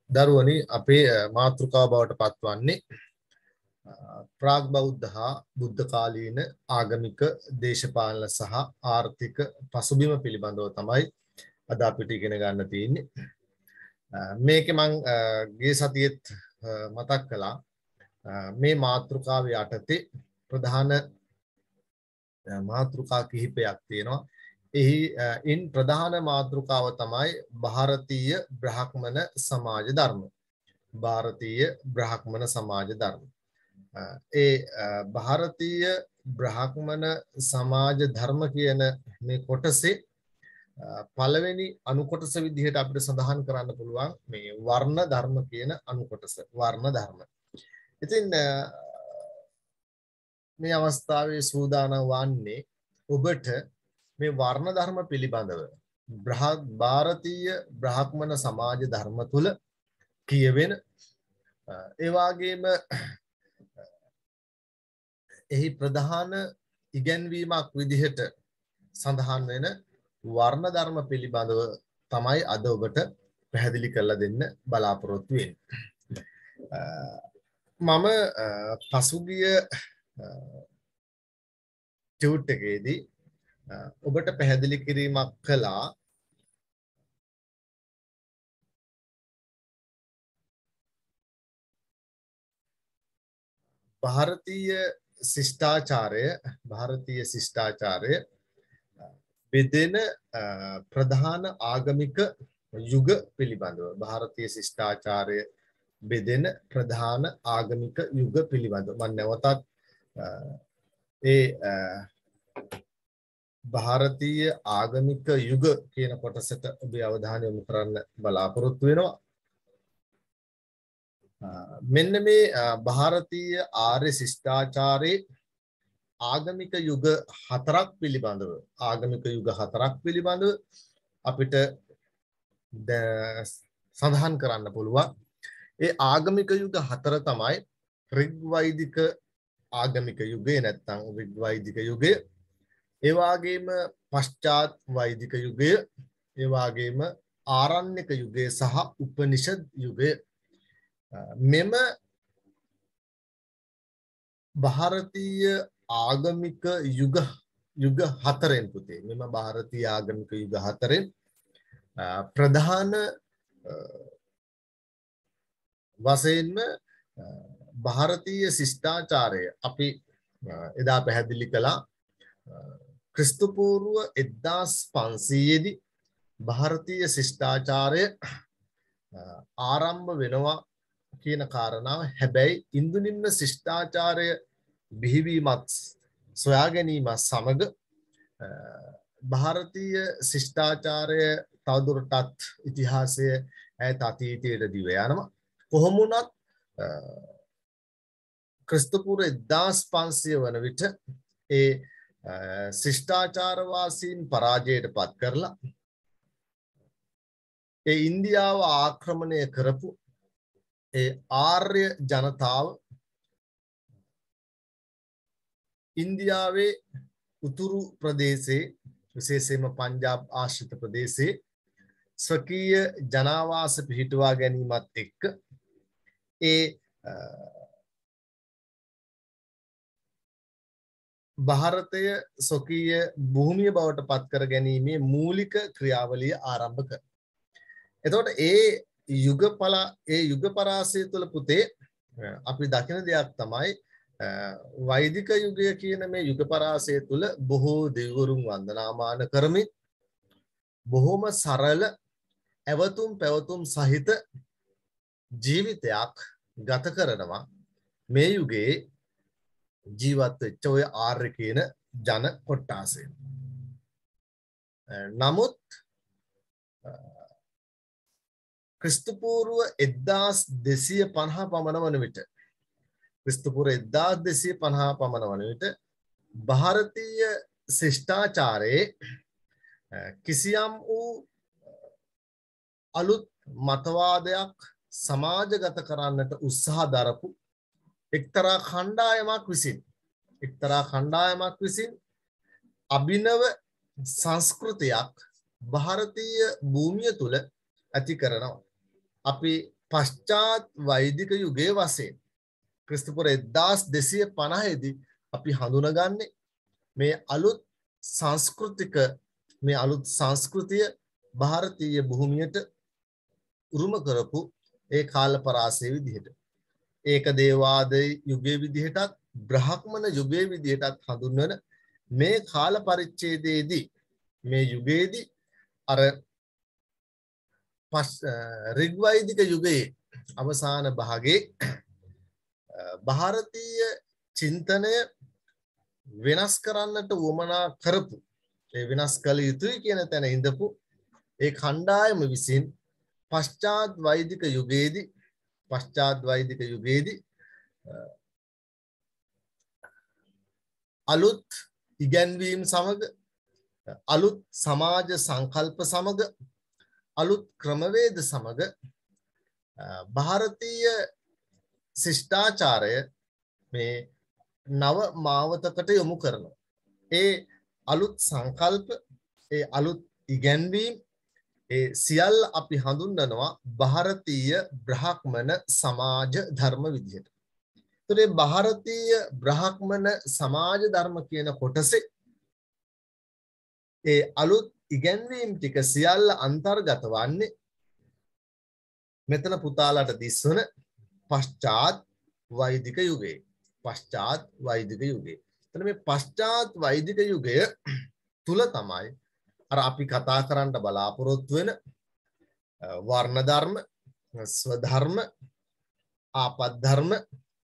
දරුවනි අපේ මාතෘකාව බවට පත්වන්නේ ප්‍රාග් බෞද්ධ හා බුද්ධ කාලීන ආගමික දේශපාලන සහ ආර්ථික පසුබිම පිළිබඳව තමයි අද අපිට ඉගෙන ගන්න තියෙන්නේ. මේකේ මම ගිය සතියේත් මතක් කළා මේ මාතෘකාව යටතේ ප්‍රධාන මාතෘකා කිහිපයක් තියෙනවා. ඉන් ප්‍රධාන මාතෘකාව තමයි ಭಾರತೀಯ බ්‍රාහ්මණ සමාජ ධර්ම. ಭಾರತೀಯ බ්‍රාහ්මණ සමාජ ධර්ම. ඒ ಭಾರತೀಯ බ්‍රාහ්මණ සමාජ ධර්ම කියන මේ කොටසේ පළවෙනි අනු කොටස විදිහට අපිට සඳහන් කරන්න පුළුවන් මේ වර්ණ ධර්ම කියන අනු කොටස. වර්ණ ධර්ම. ඉතින් මේ අවස්ථාවේ සූදානම් වන්නේ ඔබට මේ වර්ණ ධර්ම පිළිබඳව ಭಾರತೀಯ බ්‍රාහ්මණ සමාජ ධර්ම තුල කියවෙන ඒ වගේම එහි ප්‍රධාන ඉගැන්වීමක් විදිහට සඳහන් වෙන වර්ණ ධර්ම පිළිබඳව තමයි අද ඔබට පැහැදිලි කරලා දෙන්න බලාපොරොත්තු වෙන්නේ. මම පසුගිය ටියුට් එකේදී ඔබට පැහැදිලි කිරීමක් කළා ಭಾರತೀಯ ශිෂ්ටාචාරය බෙදෙන ප්‍රධාන ආගමික යුග පිළිබඳව ಭಾರತೀಯ ශිෂ්ටාචාරය බෙදෙන ප්‍රධාන ආගමික යුග පිළිබඳව මම නැවතත් ඒ ಭಾರತೀಯ ආගමික යුග කියන කොටසට ඔබේ අවධානය යොමු කරන්න බලාපොරොත්තු වෙනවා. මෙන්න මේ ಭಾರತೀಯ ආර්ය ශිෂ්ටාචාරයේ ආගමික යුග හතරක් පිළිබඳව අපිට සඳහන් කරන්න පුළුවන්. ඒ ආගමික යුග හතර තමයි ඍග්වෛදික ආගමික යුගය නැත්නම් ඍග්වෛදික යුගය, ඒ වගේම පශ්චාත් වෛදික යුගය, ඒ වගේම ආරණ්‍යක යුගය සහ උපනිෂද් යුගය. මෙම ಭಾರತೀಯ ආගමික යුග හතරෙන් පුතේ මෙම ಭಾರತೀಯ ආගමික යුග හතරෙන් ප්‍රධාන වශයෙන්ම ಭಾರತೀಯ ශිෂ්ටාචාරය අපි එදා පැහැදිලි කළා. ක්‍රිස්තු පූර්ව 1500 දී ಭಾರತೀಯ ශිෂ්ටාචාරය ආරම්භ වෙනවා කියන කාරණාව. හැබැයි ඉන්දුනිම්න ශිෂ්ටාචාරය බිහිවීමත් සොයා ගැනීමත් සමග ಭಾರತೀಯ ශිෂ්ටාචාරය තවදුරටත් ඉතිහාසයේ ඈත අතීතයට දිව යනවා. කොහොම වුණත් ක්‍රිස්තු පූර්ව 1500 වන විට ඒ ශිෂ්ටාචාර වාසීන් පරාජයට පත් කරලා ඒ ඉන්දියාව ආක්‍රමණය කරපු ඒ ආර්ය ජනතාව ඉන්දියාවේ උතුරු ප්‍රදේශයේ විශේෂයෙන්ම පංජාබ් ආශ්‍රිත ප්‍රදේශයේ ස්වකීය ජනාවාස පිහිටුවා ගැනීමත් එක්ක ඒ ಭಾರತය ස්වකීය භූමිය බවට පත් කර ගැනීමේ මූලික ක්‍රියාවලිය ආරම්භ කළා. එතකොට ඒ යුග පරාසය තුළ පුතේ අපි දකින දෙයක් තමයි වෛදික යුගය කියන මේ යුග පරාසය තුළ බොහෝ දෙවිවරුන් වන්දනාමාන කරමින් බොහොම සරල ඇවතුම් පැවතුම් සහිත ජීවිතයක් ගත කරනවා මේ යුගයේ ජීවත් වෙච්ච ඔය ආර්ය කියන ජන කොට්ටාසය. නමුත් ක්‍රිස්තු පූර්ව 1250 පමණ වන විට ಭಾರತೀಯ ශිෂ්ටාචාරයේ කිසියම් වූ අලුත් මතවාදයක් සමාජගත කරන්නට උත්සාහ දරපු එක්තරා කණ්ඩායමක් විසින් අභිනව සංස්කෘතියක් ಭಾರತೀಯ භූමිය තුල ඇති කරනවා. අපි පශ්චාත් වෛදික යුගයේ වශයෙන් ක්‍රිස්තුපුර 1250 දී අපි හඳුනගන්නේ මේ අලුත් සංස්කෘතිය ಭಾರತೀಯ භූමියට උරුම කරපු ඒ කාල පරාසය විදිහට ඒක දේවාද යුගයේ විදිහටත් බ්‍රාහ්මණ යුගයේ විදිහටත් හඳුන්වන මේ කාල පරිච්ඡේදයේදී මේ යුගයේදී අර ඍග්වෛදික යුගයේ අවසාන භාගයේ ಭಾರತೀಯ චින්තනය වෙනස් කරන්නට උවමනා කරපු ඒ වෙනස් කළ යුතුයි කියන තැන ඉඳපු ඒ කණ්ඩායම විසින් පශ්චාත් වෛදික යුගයේදී අලුත් ඉගැන්වීම් සමග අලුත් සමාජ සංකල්ප සමග අලුත් ක්‍රමවේද සමග ಭಾರತೀಯ ශිෂ්ටාචාරය මේ නව මාවතකට යොමු කරනවා. ඒ අලුත් සංකල්ප ඒ අලුත් ඉගැන්වීම් ඒ සියල්ල අපි හඳුන්වනවා ಭಾರತೀಯ බ්‍රාහ්මණ සමාජ ධර්ම විදිහට. ඒතර මේ ಭಾರತೀಯ බ්‍රාහ්මණ සමාජ ධර්ම කියන කොටසේ ඒ අලුත් ඉගැන්වීම් ටික සියල්ල අන්තර්ගත වන්නේ මෙතන පුතාලට දිස්වන පශ්චාත් වෛදික යුගයේ. පශ්චාත් වෛදික යුගයේ. එතන මේ පශ්චාත් වෛදික යුගය තුල තමයි අර අපි කතා කරන්න බලාපොරොත්තු වෙන වර්ණ ධර්ම, ස්වධර්ම, ආපත් ධර්ම,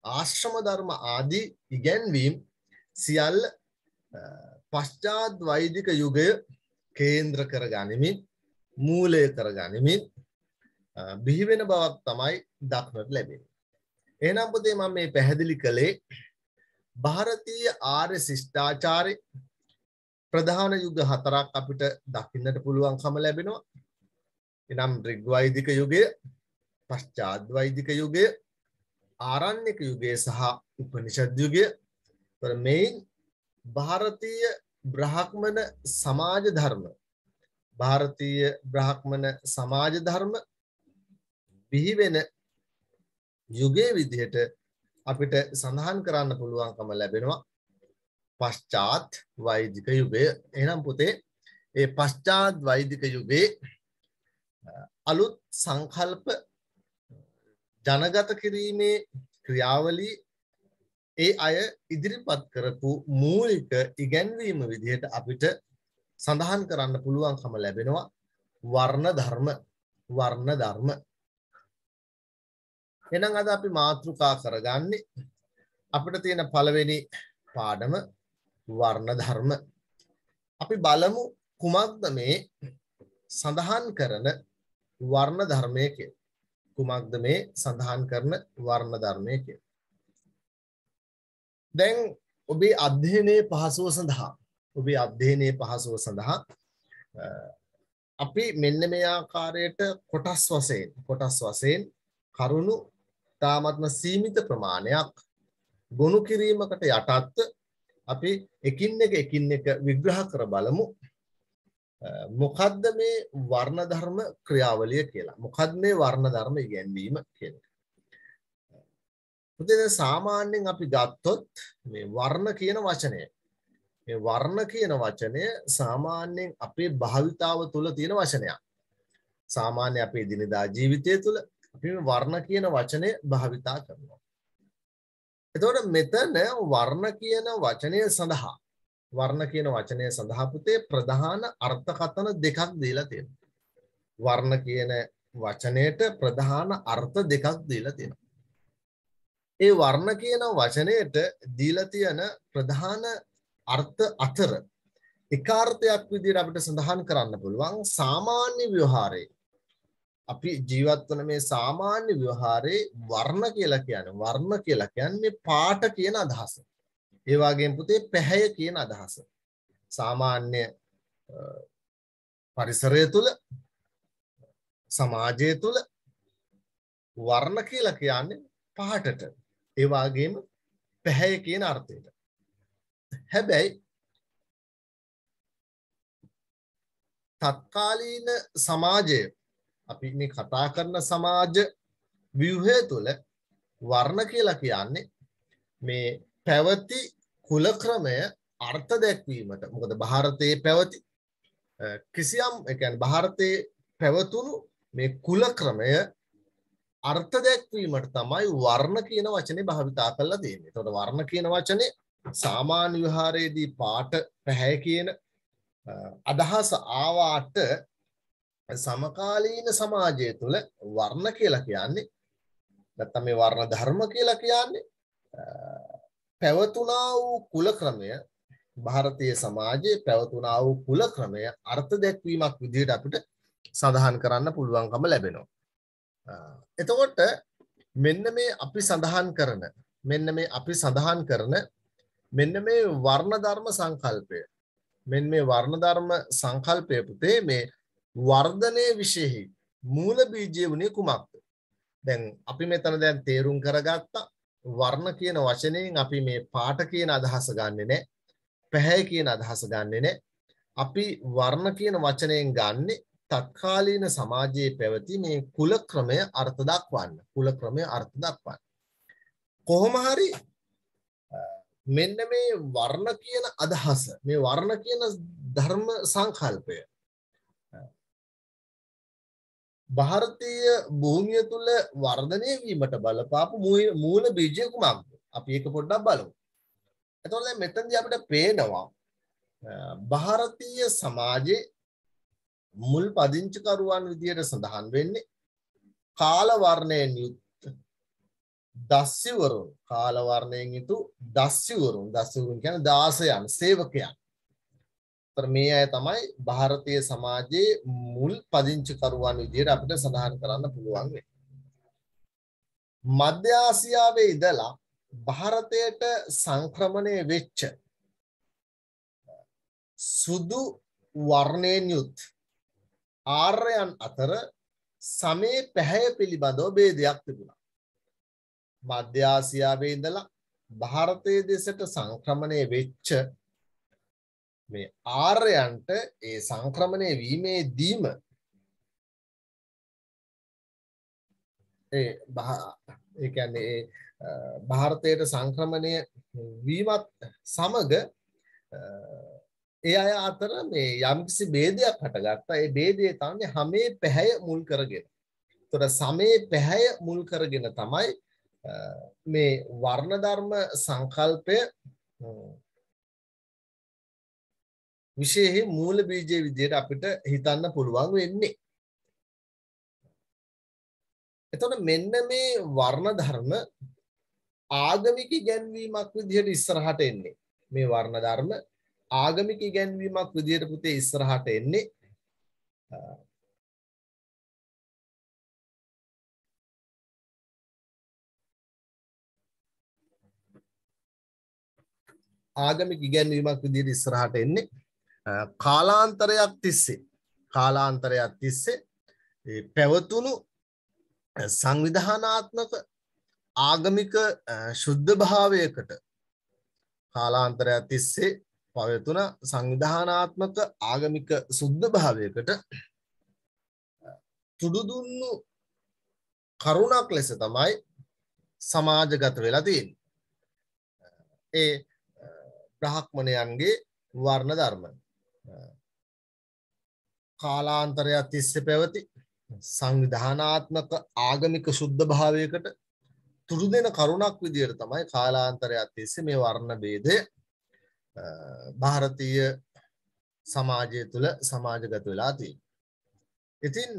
ආශ්‍රම ධර්ම ආදී ඉගැන්වීම් සියල්ල පශ්චාත් වෛදික යුගය කේන්ද්‍ර කරගනිමින් මූලය කරගනිමින් බිහි වෙන බවක් තමයි දක්නට ලැබෙන්නේ. එහෙනම් පුතේ මම මේ පැහැදිලි කළේ ಭಾರತೀಯ ආර්ය ශිෂ්ටාචාරයේ ප්‍රධාන යුග හතරක් අපිට දකින්නට පුළුවන්කම ලැබෙනවා. එනම් ඍග්වෛදික යුගය, පශ්චාත් වෛදික යුගය, ආරණ්‍යක යුගය සහ උපනිෂද් යුගය. මේ ಭಾರತೀಯ බ්‍රාහ්මණ සමාජ ධර්ම බිහි වෙන යුගයේ විදිහට අපිට සඳහන් කරන්න පුළුවන්කම ලැබෙනවා පශ්චාත් වෛදික යුගය. එහෙනම් පුතේ ඒ පශ්චාත් වෛදික යුගයේ අලුත් සංකල්ප ජනගත කිරීමේ ක්‍රියාවලිය ඒ අය ඉදිරිපත් කරපු මූලික ඉගැන්වීම විදිහට අපිට සඳහන් කරන්න පුළුවන්කම ලැබෙනවා වර්ණ ධර්ම. එහෙනම් අද අපි මාතෘකා කරගන්නේ අපිට තියෙන පළවෙනි පාඩම වර්ණ ධර්ම. අපි බලමු කුමක්ද මේ සඳහන් කරන වර්ණ ධර්මය කියලා. කුමක්ද මේ සඳහන් කරන වර්ණ ධර්මය කියලා. දැන් ඔබේ අධ්‍යයනයේ පහසුව සඳහා අපි මෙන්න මේ ආකාරයට කොටස් වශයෙන් කරුණු තාමත්ම සීමිත ප්‍රමාණයක් ගොනු කිරීමකට යටත්ව අපි එකින් එක විග්‍රහ කර බලමු. මොකද්ද මේ වර්ණ ධර්ම ක්‍රියාවලිය කියලා. මොකද්ද මේ වර්ණ ධර්ම ඉගැන්වීම කියලා. පුතේ සාමාන්‍යයෙන් අපි ගත්තොත් මේ වර්ණ කියන වචනය සාමාන්‍යයෙන් අපේ භාවිතාව තුළ තියෙන වචනයක්. සාමාන්‍ය අපේ දිනදා ජීවිතය තුළ අපි වර්ණ කියන වචනය භාවිතා කරනවා. එතකොට මෙතන වර්ණ කියන වචනය සඳහා පුතේ ප්‍රධාන අර්ථකථන දෙකක් දීලා තියෙනවා. වර්ණ කියන වචනයට ප්‍රධාන අර්ථ දෙකක් දීලා තියෙනවා. ඒ වර්ණ කියන වචනයට දීලා තියෙන ප්‍රධාන අර්ථ අතර එක අර්ථයක් විදිහට අපිට සඳහන් කරන්න පුළුවන් සාමාන්‍ය ව්‍යවහාරයේ අපි ජීවත් වන මේ සාමාන්‍ය ව්‍යවහාරයේ වර්ණ කියලා කියන්නේ පාට කියන අදහස. ඒ වගේම පුතේ පැහැය කියන අදහස. සාමාන්‍ය පරිසරය තුල සමාජය තුල වර්ණ කියලා කියන්නේ පාටට. ඒ වගේම පැහැය කියන අර්ථයට. හැබැයි තත්කාලීන සමාජය අපි මේ කතා කරන සමාජ ව්‍යුහය තුළ වර්ණ කියලා කියන්නේ මේ පැවති කුල ක්‍රමය අර්ථ දැක්වීමට. මොකද ಭಾರತයේ පැවති කිසියම් ඒ කියන්නේ ಭಾರತයේ පැවතුණු මේ කුල ක්‍රමය අර්ථ දැක්වීමට තමයි වර්ණ කියන වචනේ භාවිතා කරලා තියෙන්නේ. එතකොට වර්ණ කියන වචනේ සාමාන්‍ය විහාරයේදී පාට පැහැ කියන අදහස ආවාට සමකාලීන සමාජය තුළ වර්ණ කියලා කියන්නේ නැත්නම් මේ වර්ණ ධර්ම කියලා කියන්නේ පැවතුනා වූ කුල ක්‍රමය ಭಾರತೀಯ සමාජයේ පැවතුනා වූ කුල ක්‍රමය අර්ථ දැක්වීමක් විදිහට අපිට සඳහන් කරන්න පුළුවන්කම ලැබෙනවා. එතකොට මෙන්න මේ අපි සඳහන් කරන මෙන්න මේ වර්ණ ධර්ම සංකල්පය මෙන්න මේ වර්ණ ධර්ම සංකල්පය පුතේ මේ වර්ධනයේ විශේෂයි මූල බීජය වුණේ කුමක්ද? දැන් අපි මෙතන දැන් තේරුම් කරගත්තා වර්ණ කියන වචනයෙන් අපි මේ පාට කියන අදහස ගන්නෙ නැහැ. පැහැ කියන අදහස ගන්නෙ නැහැ. අපි වර්ණ කියන වචනයෙන් ගන්නෙ තත්කාලීන සමාජයේ පැවති මේ කුල ක්‍රමය අර්ථ දක්වන්න. කොහොම හරි මෙන්න මේ වර්ණ කියන අදහස මේ වර්ණ කියන ධර්ම සංකල්පය ಭಾರತೀಯ භූමිය තුල වර්ධනය වීමට බලපාපු මූල බීජය කුමක්ද? අපි ඒක පොඩ්ඩක් බලමු. එතකොට දැන් මෙතනදී අපිට පේනවා ಭಾರತೀಯ සමාජයේ මුල් පදිංචිකරුවන් විදියට සඳහන් වෙන්නේ කාල වර්ණයෙන් යුත් දස්යවරුන්. කාල වර්ණයෙන් යුතු දස්යවරුන් කියන්නේ දාසයන් සේවකයන්. මේ අය තමයි ಭಾರತೀಯ සමාජයේ මුල් පදිංචිකරුවන් විදියට අපිට සඳහන් කරන්න පුළුවන් වෙන්නේ. මධ්‍ය ආසියාවේ ඉඳලා ಭಾರತයට සංක්‍රමණය වෙච්ච සුදු වර්ණයෙන් යුත් ආර්යයන් අතර සමේ පැහැය පිළිබඳව ભેදයක් තිබුණා. මධ්‍ය ආසියාවේ ඉඳලා ಭಾರತයේ දෙසට සංක්‍රමණය වෙච්ච මේ ආර්යයන්ට ඒ සංක්‍රමණය වීමේදීම ඒ කියන්නේ ಭಾರತයට සංක්‍රමණය වීමත් සමග ඒ අය අතර මේ යම්කිසි ભેදයක් හටගත්තා. ඒ ભેදය තමයි හැමේ පැහැය මුල් කරගෙන. ඒතර සමේ පැහැය මුල් කරගෙන තමයි මේ වර්ණ ධර්ම සංකල්පය විශේෂ මූල බීජයේ විදිහට අපිට හිතන්න පුළුවන් වෙන්නේ. එතකොට මෙන්න මේ වර්ණ ධර්ම ආගමික ඉගැන්වීමක් විදිහට ඉස්සරහට එන්නේ. මේ වර්ණ ධර්ම ආගමික ඉගැන්වීමක් විදිහට පුතේ ඉස්සරහට එන්නේ. ආගමික ඉගැන්වීමක් විදිහට ඉස්සරහට එන්නේ. කාලාන්තරයක් තිස්සේ පැවතුණු සංවිධානාත්මක ආගමික ශුද්ධ භාවයකට කාලාන්තරයක් තිස්සේ පවතුන සංවිධානාත්මක ආගමික සුද්ධ භාවයකට තුඩු දුන්නු කරුණක් ලෙස තමයි සමාජගත වෙලා තියෙන්නේ. ඒ බ්‍රාහ්මණයන්ගේ වර්ණ ධර්ම කාලාන්තරයක් තිස්සේ පැවති සංවිධානාත්මක ආගමික සුද්ධ භාවයකට තුරු දෙන කරුණක් විදියට තමයි කාලාන්තරයක් තිස්සේ මේ වර්ණ ભેදය ಭಾರತೀಯ සමාජය තුළ සමාජගත වෙලා තියෙන්නේ. ඉතින්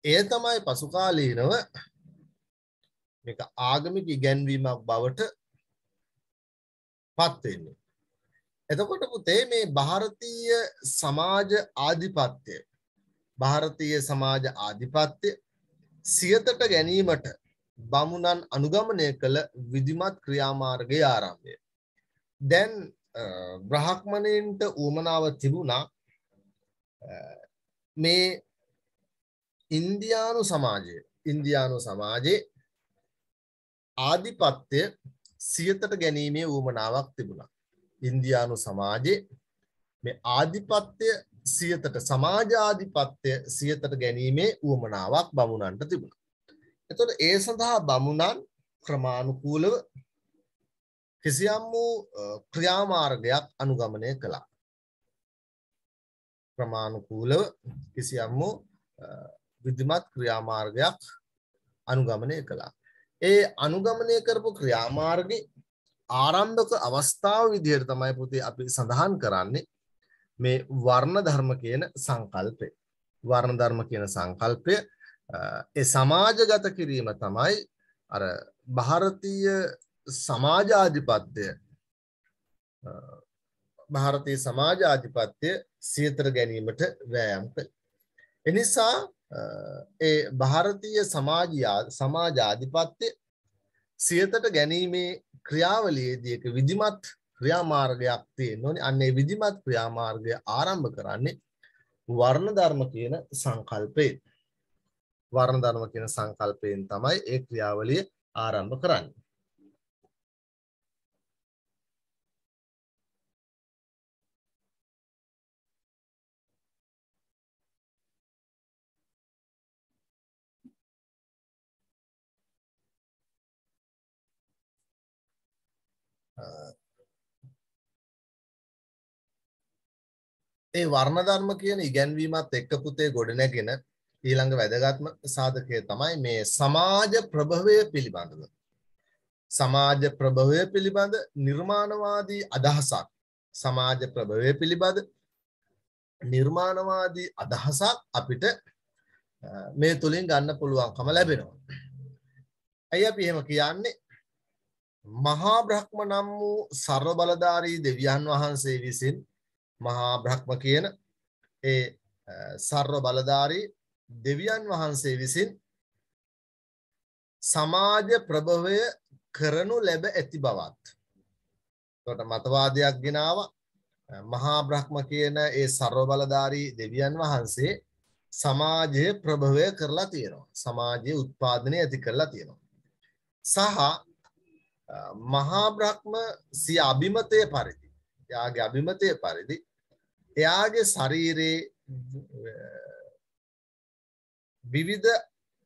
එය තමයි පසු කාලීනව මේක ආගමික ඉගැන්වීමක් බවට පත් වෙන්නේ. එතකොට පුතේ මේ ಭಾರತೀಯ සමාජ ආධිපත්‍ය සියතට ගැනීමට බමුණන් අනුගමනය කළ විධිමත් ක්‍රියාමාර්ගයේ ආරම්භය. දැන් බ්‍රාහ්මණයින්ට උවමනාව තිබුණා මේ ඉන්දියානු සමාජයේ ආධිපත්‍ය සියතට ගැනීමේ උවමනාවක් තිබුණා. ඉන්දියානු සමාජයේ මේ සමාජ ආධිපත්‍ය සියතට ගැනීමේ උවමනාවක් බමුණන්ට තිබුණා. එතකොට ඒ සඳහා බමුණන් ක්‍රමානුකූලව කිසියම් වූ ක්‍රියාමාර්ගයක් අනුගමනය කළා. ක්‍රමානුකූලව කිසියම් වූ විධිමත් ක්‍රියාමාර්ගයක් අනුගමනය කළා. ඒ අනුගමනය කරපු ක්‍රියාමාර්ගේ ආරම්භක අවස්ථාව විදිහට තමයි පුතේ අපි සඳහන් කරන්නේ මේ වර්ණ ධර්ම කියන සංකල්පය. වර්ණ ධර්ම කියන සංකල්පය ඒ සමාජගත කිරීම තමයි අර ಭಾರತೀಯ සමාජාධිපත්‍ය සියතර ගැනීමට වෑයම් කළා. එනිසා ඒ ಭಾರತೀಯ සමාජාධිපත්‍ය සියතට ගැනීමේ ක්‍රියාවලියේදී එක විධිමත් ක්‍රියාමාර්ගයක් තියෙන්න ඕනේ. අන්න ඒ විධිමත් ක්‍රියාමාර්ගය ආරම්භ කරන්නේ වර්ණ ධර්ම කියන සංකල්පයෙන්. වර්ණ ධර්ම කියන සංකල්පයෙන් තමයි ඒ ක්‍රියාවලිය ආරම්භ කරන්නේ. ඒ වර්ණ ධර්ම කියන ඉගැන්වීමත් එක්ක පුතේ ගොඩනැගෙන ඊළඟ වැදගත්ම සාධකය තමයි මේ සමාජ ප්‍රභවය පිළිබඳව. සමාජ ප්‍රභවය පිළිබඳ නිර්මාණවාදී අදහසක්. සමාජ ප්‍රභවය පිළිබඳ නිර්මාණවාදී අදහසක් අපිට මේ තුලින් ගන්න පුළුවන්කම ලැබෙනවා. අය අපි එහෙම කියන්නේ මහා බ්‍රහ්ම නම් වූ සර්ව බලධාරී දෙවියන් වහන්සේ විසින් මහා බ්‍රහ්ම කියන ඒ සර්ව බලධාරී දෙවියන් වහන්සේ විසින් සමාජ ප්‍රභවය කරනු ලැබ ඇති බවත්. එතකොට මතවාදයක් ගෙනාවා මහා බ්‍රහ්ම කියන ඒ සර්ව බලධාරී දෙවියන් වහන්සේ සමාජයේ ප්‍රභවය කරලා තියෙනවා. සමාජයේ උත්පාදනය ඇති කරලා තියෙනවා. සහ මහා බ්‍රහ්ම සිය අභිමතයේ පරිදි එයාගේ අභිමතයේ පරිදි එයාගේ ශරීරයේ විවිධ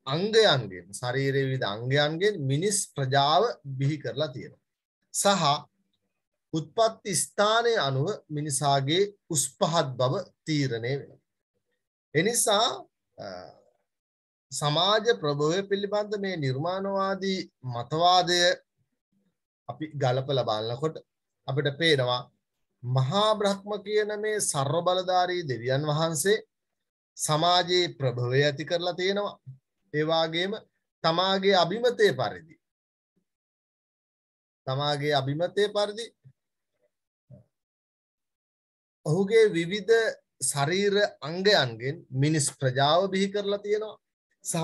අංගයන්ගෙන් මිනිස් ප්‍රජාව බිහි කරලා තියෙනවා. සහ උත්පත්ති ස්ථානයේ අනුව මිනිසාගේ උස් පහත් බව තීරණය වෙනවා. එනිසා සමාජ ප්‍රභවය පිළිබඳ මේ නිර්මාණවාදී මතවාදය අපි ගලපලා බලනකොට අපිට පේනවා මහා බ්‍රහ්ම කියන මේ සර්ව බලධාරී දෙවියන් වහන්සේ සමාජයේ ප්‍රභවය ඇති කරලා තියෙනවා. ඒ වගේම තමාගේ අභිමතයේ පරිදි ඔහුගේ විවිධ ශරීර අංගයන්ගෙන් මිනිස් ප්‍රජාව බිහි කරලා තියෙනවා. සහ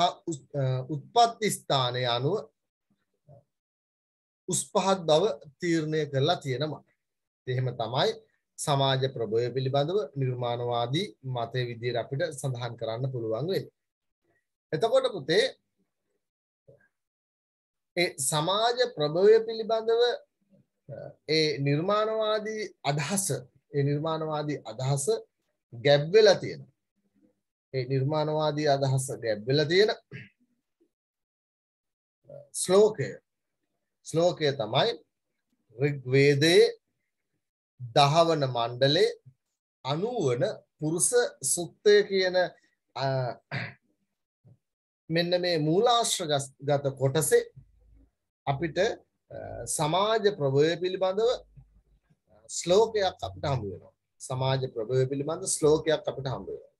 උත්පත්ති ස්ථානයේ අනුව උස් පහත් බව තීරණය කරලා තියෙනවා. එහෙම තමයි සමාජ ප්‍රභවය පිළිබඳව නිර්මාණවාදී මතයේ විදිහට අපිට සඳහන් කරන්න පුළුවන් වෙන්නේ. එතකොට පුතේ ඒ සමාජ ප්‍රභවය පිළිබඳව ඒ නිර්මාණවාදී අදහස ගැබ් වෙලා තියෙනවා. ඒ නිර්මාණවාදී අදහස ගැබ් වෙලා තියෙන ශ්ලෝකය තමයි ඍග්වේදයේ 10 වන මණ්ඩලයේ 90 වන පුරුෂ සුත්තය කියන මෙන්න මේ මූලාශ්‍රගත කොටසේ අපිට සමාජ ප්‍රභවය පිළිබඳව ශ්ලෝකයක් අපිට හම්බ වෙනවා. සමාජ ප්‍රභවය පිළිබඳ ශ්ලෝකයක් අපිට හම්බ වෙනවා.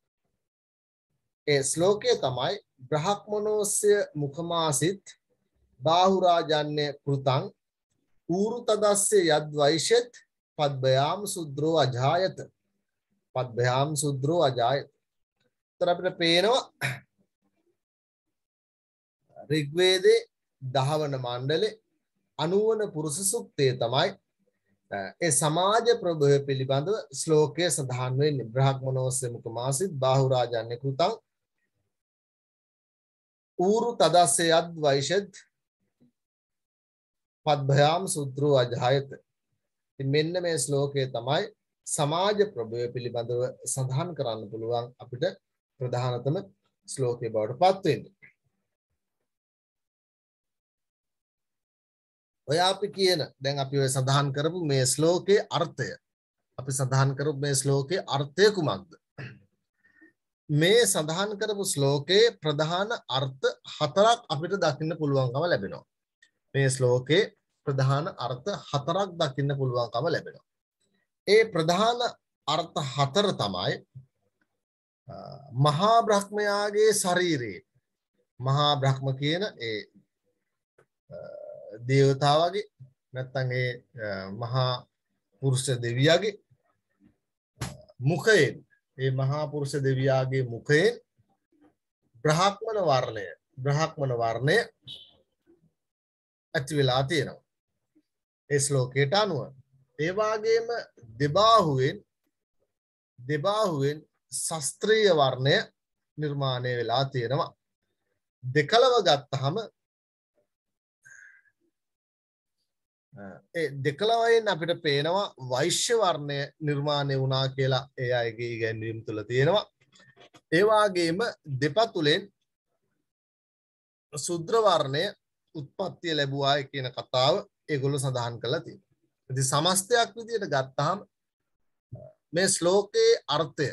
ඒ ශ්ලෝකය තමයි බ්‍රහ්මනෝස්ය මුඛමාසිත බාහුරාජන්‍ය කෘතං ඌරු තදස්ය යද් වෛශ්‍යත් පද්භයාම් සුද්‍රෝ අජායත. පද්භයාම් සුද්‍රෝ අජායත. තර අපිට පේනවා ඍග්වේදේ 10 වන මණ්ඩලේ 90 වන පුරුෂ සුක්තේ තමයි ඒ සමාජ ප්‍රභවය පිළිබඳව ශ්ලෝකයේ සඳහන් වෙන්නේ. බ්‍රහ්මනෝස්ය මුඛමාසිත බාහුරාජන්‍ය කෘතං ඌරු තදස්ය යද් වෛශ්‍යත් පද්භයාම් සුද්‍රෝ අජායත. මෙන්න මේ ශ්ලෝකය තමයි සමාජ ප්‍රභවය පිළිබඳව සඳහන් කරන්න පුළුවන් අපිට ප්‍රධානතම ශ්ලෝකය බවට පත් වෙන්නේ. ඔය අපි කියන දැන් අපි ඔය සඳහන් කරපු මේ ශ්ලෝකයේ අර්ථය අපි සඳහන් කරපු මේ ශ්ලෝකයේ අර්ථය කුමක්ද? මේ සඳහන් කරපු ශ්ලෝකයේ ප්‍රධාන අර්ථ හතරක් අපිට දකින්න පුළුවන්කම ලැබෙනවා. මේ ශ්ලෝකයේ ප්‍රධාන අර්ථ හතරක් දකින්න පුළුවන්කම ලැබෙනවා. ඒ ප්‍රධාන අර්ථ හතර තමයි මහා බ්‍රහ්මයාගේ ශරීරයේ මහා බ්‍රහ්ම කියන ඒ දේවතාවගේ නැත්නම් ඒ මහා පුරුෂ දෙවියාගේ මුඛයෙන් ඒ මහා පුරුෂ දෙවියාගේ මුඛයෙන් බ්‍රහ්මන වර්ණය ඇති වෙලා තියෙනවා. ඒ ශ්ලෝකයට අනුව ඒ වගේම දෙබාහුවෙන් ශාස්ත්‍රීය වර්ණය නිර්මාණය වෙලා තියෙනවා. දෙකලව ගත්තහම ඒ දෙකලවයෙන් අපිට පේනවා වෛශ්‍ය වර්ණය නිර්මාණය වුණා කියලා ඒ අයගේ ඉගැන්වීම් තුළ තියෙනවා. ඒ වගේම දෙපතුලෙන් ශුද්‍ර වර්ණය උත්පත්තිය ලැබුවාය කියන කතාව ඒගොල්ලෝ සඳහන් කරලා තියෙනවා. ඉතින් සමස්තයක් විදියට ගත්තාම මේ ශ්ලෝකයේ අර්ථය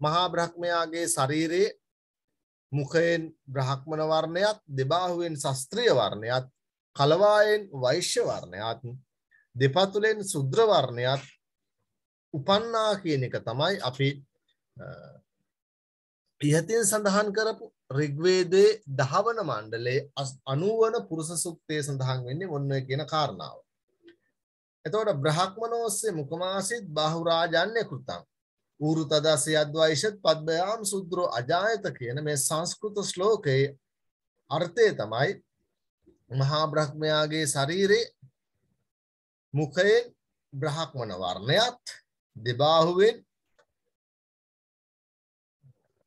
මහා බ්‍රහ්මයාගේ ශරීරයේ මුඛයෙන් බ්‍රාහ්මණ වර්ණයත් දෙබාහුවෙන් ශාස්ත්‍රීය වර්ණයත් කලවායෙන් වෛශ්‍ය වර්ණයත් දෙපතුලෙන් ශුද්‍ර වර්ණයත් උපන්නා කියන එක තමයි අපි ඉහතින් සඳහන් කරපු ඍග්වේදයේ 10 වන මණ්ඩලයේ 90 වන පුරුෂ සූක්තයේ සඳහන් වෙන්නේ මොන ඔය කියන කාරණාව. එතකොට බ්‍රහ්මනෝස්සේ මුඛමාසිත බාහුරාජාන්‍ය කෘතං ඌරු තදසේ අද්වෛෂත් පද්භයාම් සුද්‍රෝ අජායත කියන මේ සංස්කෘත ශ්ලෝකයේ අර්ථය තමයි මහා බ්‍රහ්මයාගේ ශරීරයේ මුඛයෙන් බ්‍රහ්මන වර්ණයත් දෙබාහුවෙන්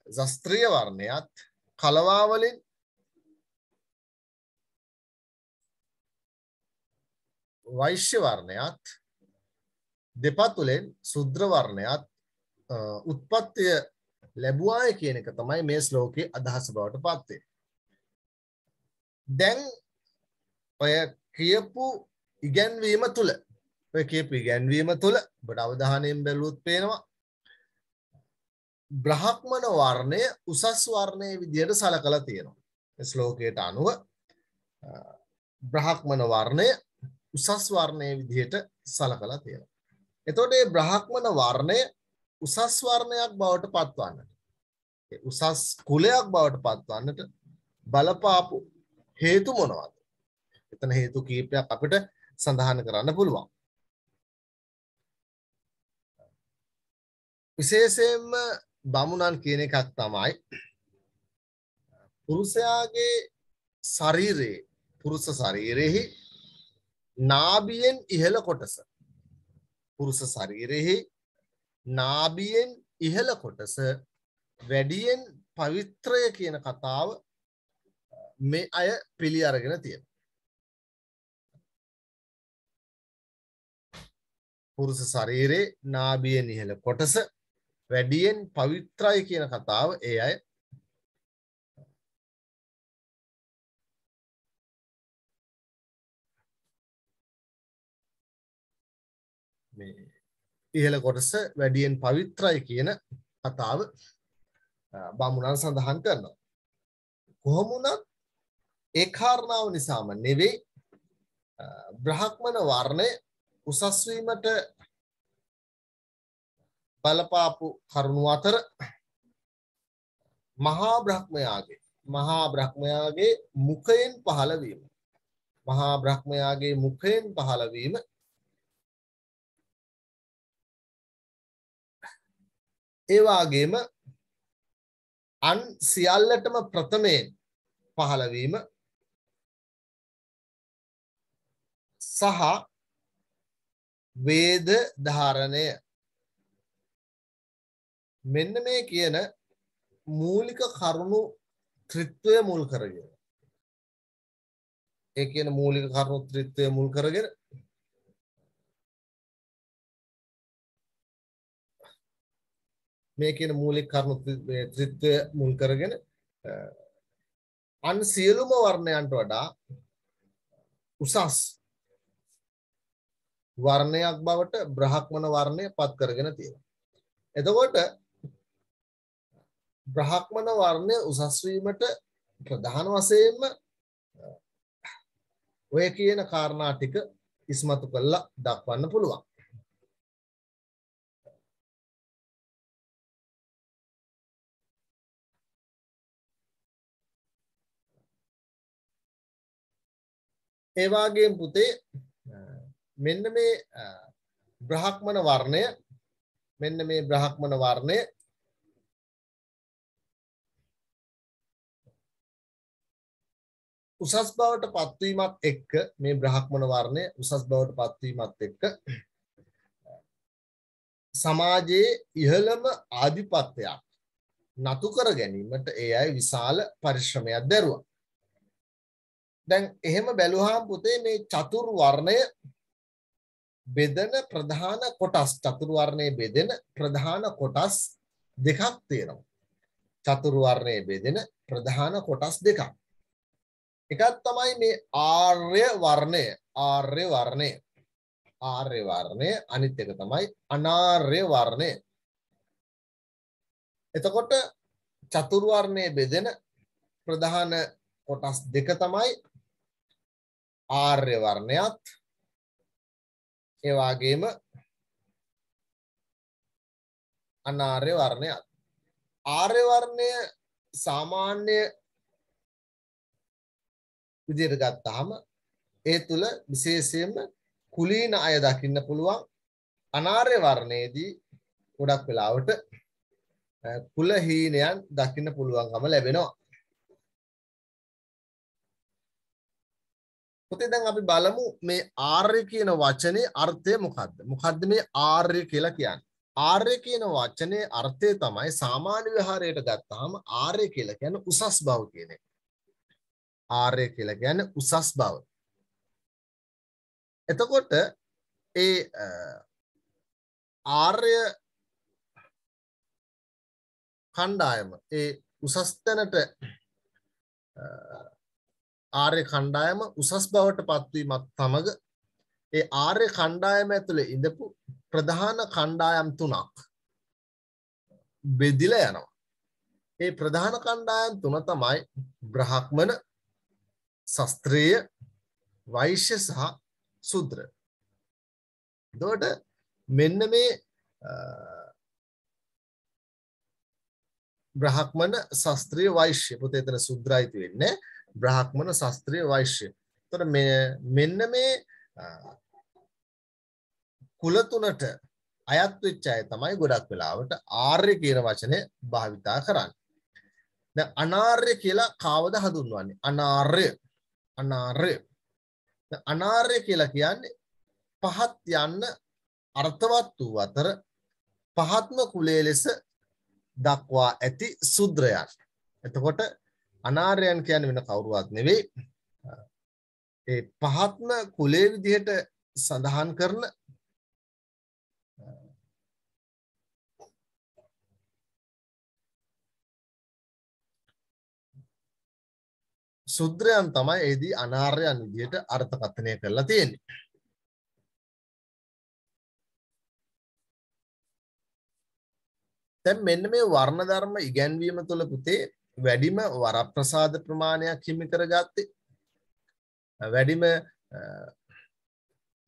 ශාස්ත්‍රීය වර්ණයත් කලවා වලින් වෛශ්‍ය වර්ණයත් දෙපතුලෙන් ශුද්‍ර වර්ණයත් උත්පත්තිය ලැබුවාය කියන එක තමයි මේ ශ්ලෝකයේ අදහස බවට පත් වෙන්නේ. දැන් ඔය කියපු ඉගැන්වීම තුල ඔබට අවධානයෙන් බැලුවොත් පේනවා බ්‍රහ්මන වර්ණය උසස් වර්ණයේ විදියට සලකලා තියෙනවා. මේ ශ්ලෝකයට අනුව බ්‍රහ්මන වර්ණය උසස් වර්ණයේ විදියට සලකලා තියෙනවා. එතකොට මේ බ්‍රහ්මන වර්ණය උසස් වර්ණයක් බවට පත්වන්නට උසස් කුලයක් බවට පත්වන්නට බලපාපු හේතු මොනවද? එතන හේතු කීපයක් අපිට සඳහන් කරන්න පුළුවන්. විශේෂයෙන්ම බමුණන් කියන එකක් තමයි පුරුෂයාගේ ශරීරයේ පුරුෂ ශරීරෙහි නාභියෙන් ඉහළ කොටස පුරුෂ ශරීරෙහි නාභියෙන් ඉහළ කොටස වැඩියෙන් පවිත්‍රය කියන කතාව මේ අය පිළි අරගෙන තියෙනවා. පුරුෂ ශරීරයේ නාභියෙන් ඉහළ කොටස වැඩියෙන් පවිත්‍රයි කියන කතාව ඒ අය මේ ඉහළ කොටස වැඩියෙන් පවිත්‍රයි කියන කතාව බමුණන් සඳහන් කරනවා. කොහොම වුණත් ඒ කාරණාව නිසාම නෙවෙයි බ්‍රහ්මන වර්ණය උසස් වීමට බලපාපු කරුණු අතර මහා බ්‍රහ්මයාගේ මුඛයෙන් පහළ වීම ඒ වගේම අන් සියල්ලටම ප්‍රථමයෙන් පහළ වීම සහ වේද ධාරණය මෙන්න මේ කියන මූලික කරුණු ත්‍රිත්වය මුල් කරගෙන අන් සියලුම වර්ණයන්ට වඩා උසස් වර්ණයක් බවට බ්‍රාහ්මණ වර්ණය පත් කරගෙන තියෙනවා. එතකොට බ්‍රාහ්මණ වර්ණය උසස් වීමට ප්‍රධාන වශයෙන්ම ඔය කියන කාරණා ටික ඉස්මතු කරලා දක්වන්න පුළුවන්. ඒ වගේම පුතේ මෙන්න මේ බ්‍රාහ්මණ වර්ණය උසස් බවට පත්වීමත් එක්ක මේ බ්‍රාහ්මණ වර්ණය උසස් බවට පත්වීමත් එක්ක සමාජයේ ඉහළම ආධිපත්‍යයක් නතු කර ගැනීමට ඒ අය විශාල පරිශ්‍රමයක් දැරුවා. දැන් එහෙම බැලුවාම පුතේ මේ චතුර් වර්ණය බෙදෙන ප්‍රධාන කොටස් චතුර් වර්ණයේ බෙදෙන ප්‍රධාන කොටස් දෙකක් තියෙනවා. චතුර් වර්ණයේ බෙදෙන ප්‍රධාන කොටස් දෙකක්. එකක් තමයි මේ ආර්ය වර්ණය අනිත් එක තමයි අනාර්ය වර්ණය. එතකොට චතුර් වර්ණයේ බෙදෙන ප්‍රධාන කොටස් දෙක තමයි ආර්ය වර්ණයත් ඒ වගේම අනාර්ය වර්ණයත්. ආර්ය වර්ණය සාමාන්‍ය විදිහට ගත්තාම ඒ තුල විශේෂයෙන්ම කුලීන අය දකින්න පුළුවන්. අනාර්ය වර්ණයේදී ගොඩක් වෙලාවට කුලහීනයන් දකින්න පුළුවන්කම ලැබෙනවා. පුතේ දැන් අපි බලමු මේ ආර්ය කියන වචනේ අර්ථය මොකක්ද? මොකක්ද මේ ආර්ය කියලා කියන්නේ? ආර්ය කියන වචනේ අර්ථය තමයි සාමාන්‍ය විහාරයට ගත්තාම ආර්ය කියලා කියන්නේ උසස් බව කියන එක. ආර්ය කියලා කියන්නේ උසස් බව. එතකොට ඒ ආර්ය කණ්ඩායම ඒ උසස් තැනට ආර්ය කණ්ඩායම උසස් බවට පත්වීමත් සමග ඒ ආර්ය කණ්ඩායම ඇතුලේ ඉඳපු ප්‍රධාන කණ්ඩායම් තුනක් බෙදිලා යනවා. ඒ ප්‍රධාන කණ්ඩායම් තුන තමයි බ්‍රාහ්මණ, ශාස්ත්‍රීය, වෛශ්‍ය සහ ශූද්‍ර. එතකොට මෙන්න මේ බ්‍රාහ්මණ, ශාස්ත්‍රීය, වෛශ්‍ය පුතේ එතන ශූද්‍රයිති වෙන්නේ බ්‍රාහ්මණ, ශාස්ත්‍රීය, වෛශ්‍ය. එතකොට මෙන්න මේ කුල තුනට අයත් වෙච්ච අය තමයි ගොඩක් වෙලාවට ආර්ය කියන වචනේ භාවිතා කරන්නේ. දැන් අනාර්ය කියලා කාවද හඳුන්වන්නේ? අනාර්ය කියලා කියන්නේ පහත් යන්න අර්ථවත් වූ අතර පහත්ම කුලයේ ලෙස දක්වා ඇති ශුද්‍රයන්. එතකොට අනාර්යයන් කියන්නේ වෙන කවුරුවත් නෙවෙයි. ඒ පහත්ම කුලයේ විදිහට සඳහන් කරන ශුද්‍රයන් තමයි එදී අනාර්යයන් විදිහට අර්ථකථනය කරලා තියෙන්නේ. දැන් මෙන්න මේ වර්ණ ධර්ම ඉගැන්වීම තුළ පුතේ වැඩිම වරප්‍රසාද ප්‍රමාණයක් හිමි කරගත්තේ වැඩිම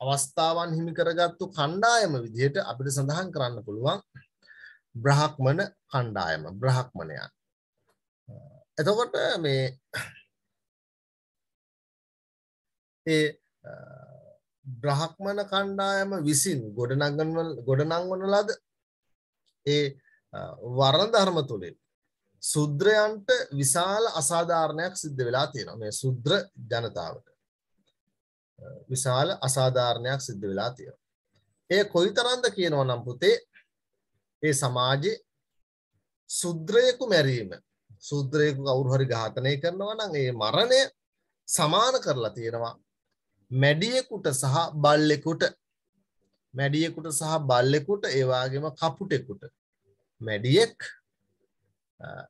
අවස්ථාවන් හිමි කරගත්තු කණ්ඩායම විදිහට අපිට සඳහන් කරන්න පුළුවන් බ්‍රාහ්මණ කණ්ඩායම බ්‍රාහ්මණයන්. එතකොට මේ ඒ බ්‍රාහ්මණ කණ්ඩායම විසින් ගොඩනංවන ලද ඒ වර්ණ ධර්ම තුලින් ශුද්‍රයන්ට විශාල අසාධාරණයක් සිද්ධ වෙලා තියෙනවා. මේ ශුද්‍ර ජනතාවට විශාල අසාධාරණයක් සිද්ධ වෙලා තියෙනවා. ඒ කොයිතරම්ද කියනවා නම් පුතේ ඒ සමාජයේ ශුද්‍රයෙකු මැරීම ශුද්‍රයෙකු කවුරු හරි ඝාතනය කරනවා නම් ඒ මරණය සමාන කරලා තියෙනවා මැඩියෙකුට සහ බල්ලෙකුට ඒ වගේම කපුටෙකුට. මැඩියෙක්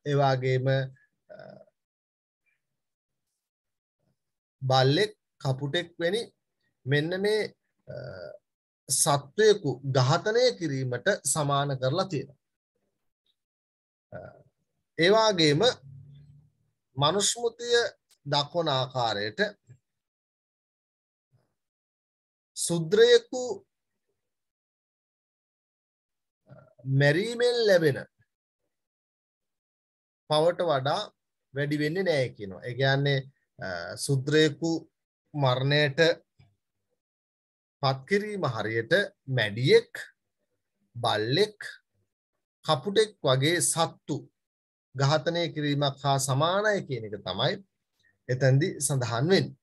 ඒ වගේම බල්ලෙක් කපුටෙක් වැනි මෙන්න මේ සත්වයෙකු ඝාතනය කිරීමට සමාන කරලා තියෙනවා. ඒ වගේම මනුස්මෘතිය දක්වන ආකාරයට සුද්‍රයෙකු මැරීමෙන් ලැබෙන පවට වඩා වැඩි වෙන්නේ නැහැ කියනවා. ඒ කියන්නේ සුද්‍රයෙකු මරණයට පත් කිරීම හරියට මැඩියෙක්, බල්ලෙක්, කපුටෙක් වගේ සත්තු ඝාතනය කිරීමක් හා සමානයි කියන එක තමයි එතෙන්දී සඳහන් වෙන්නේ.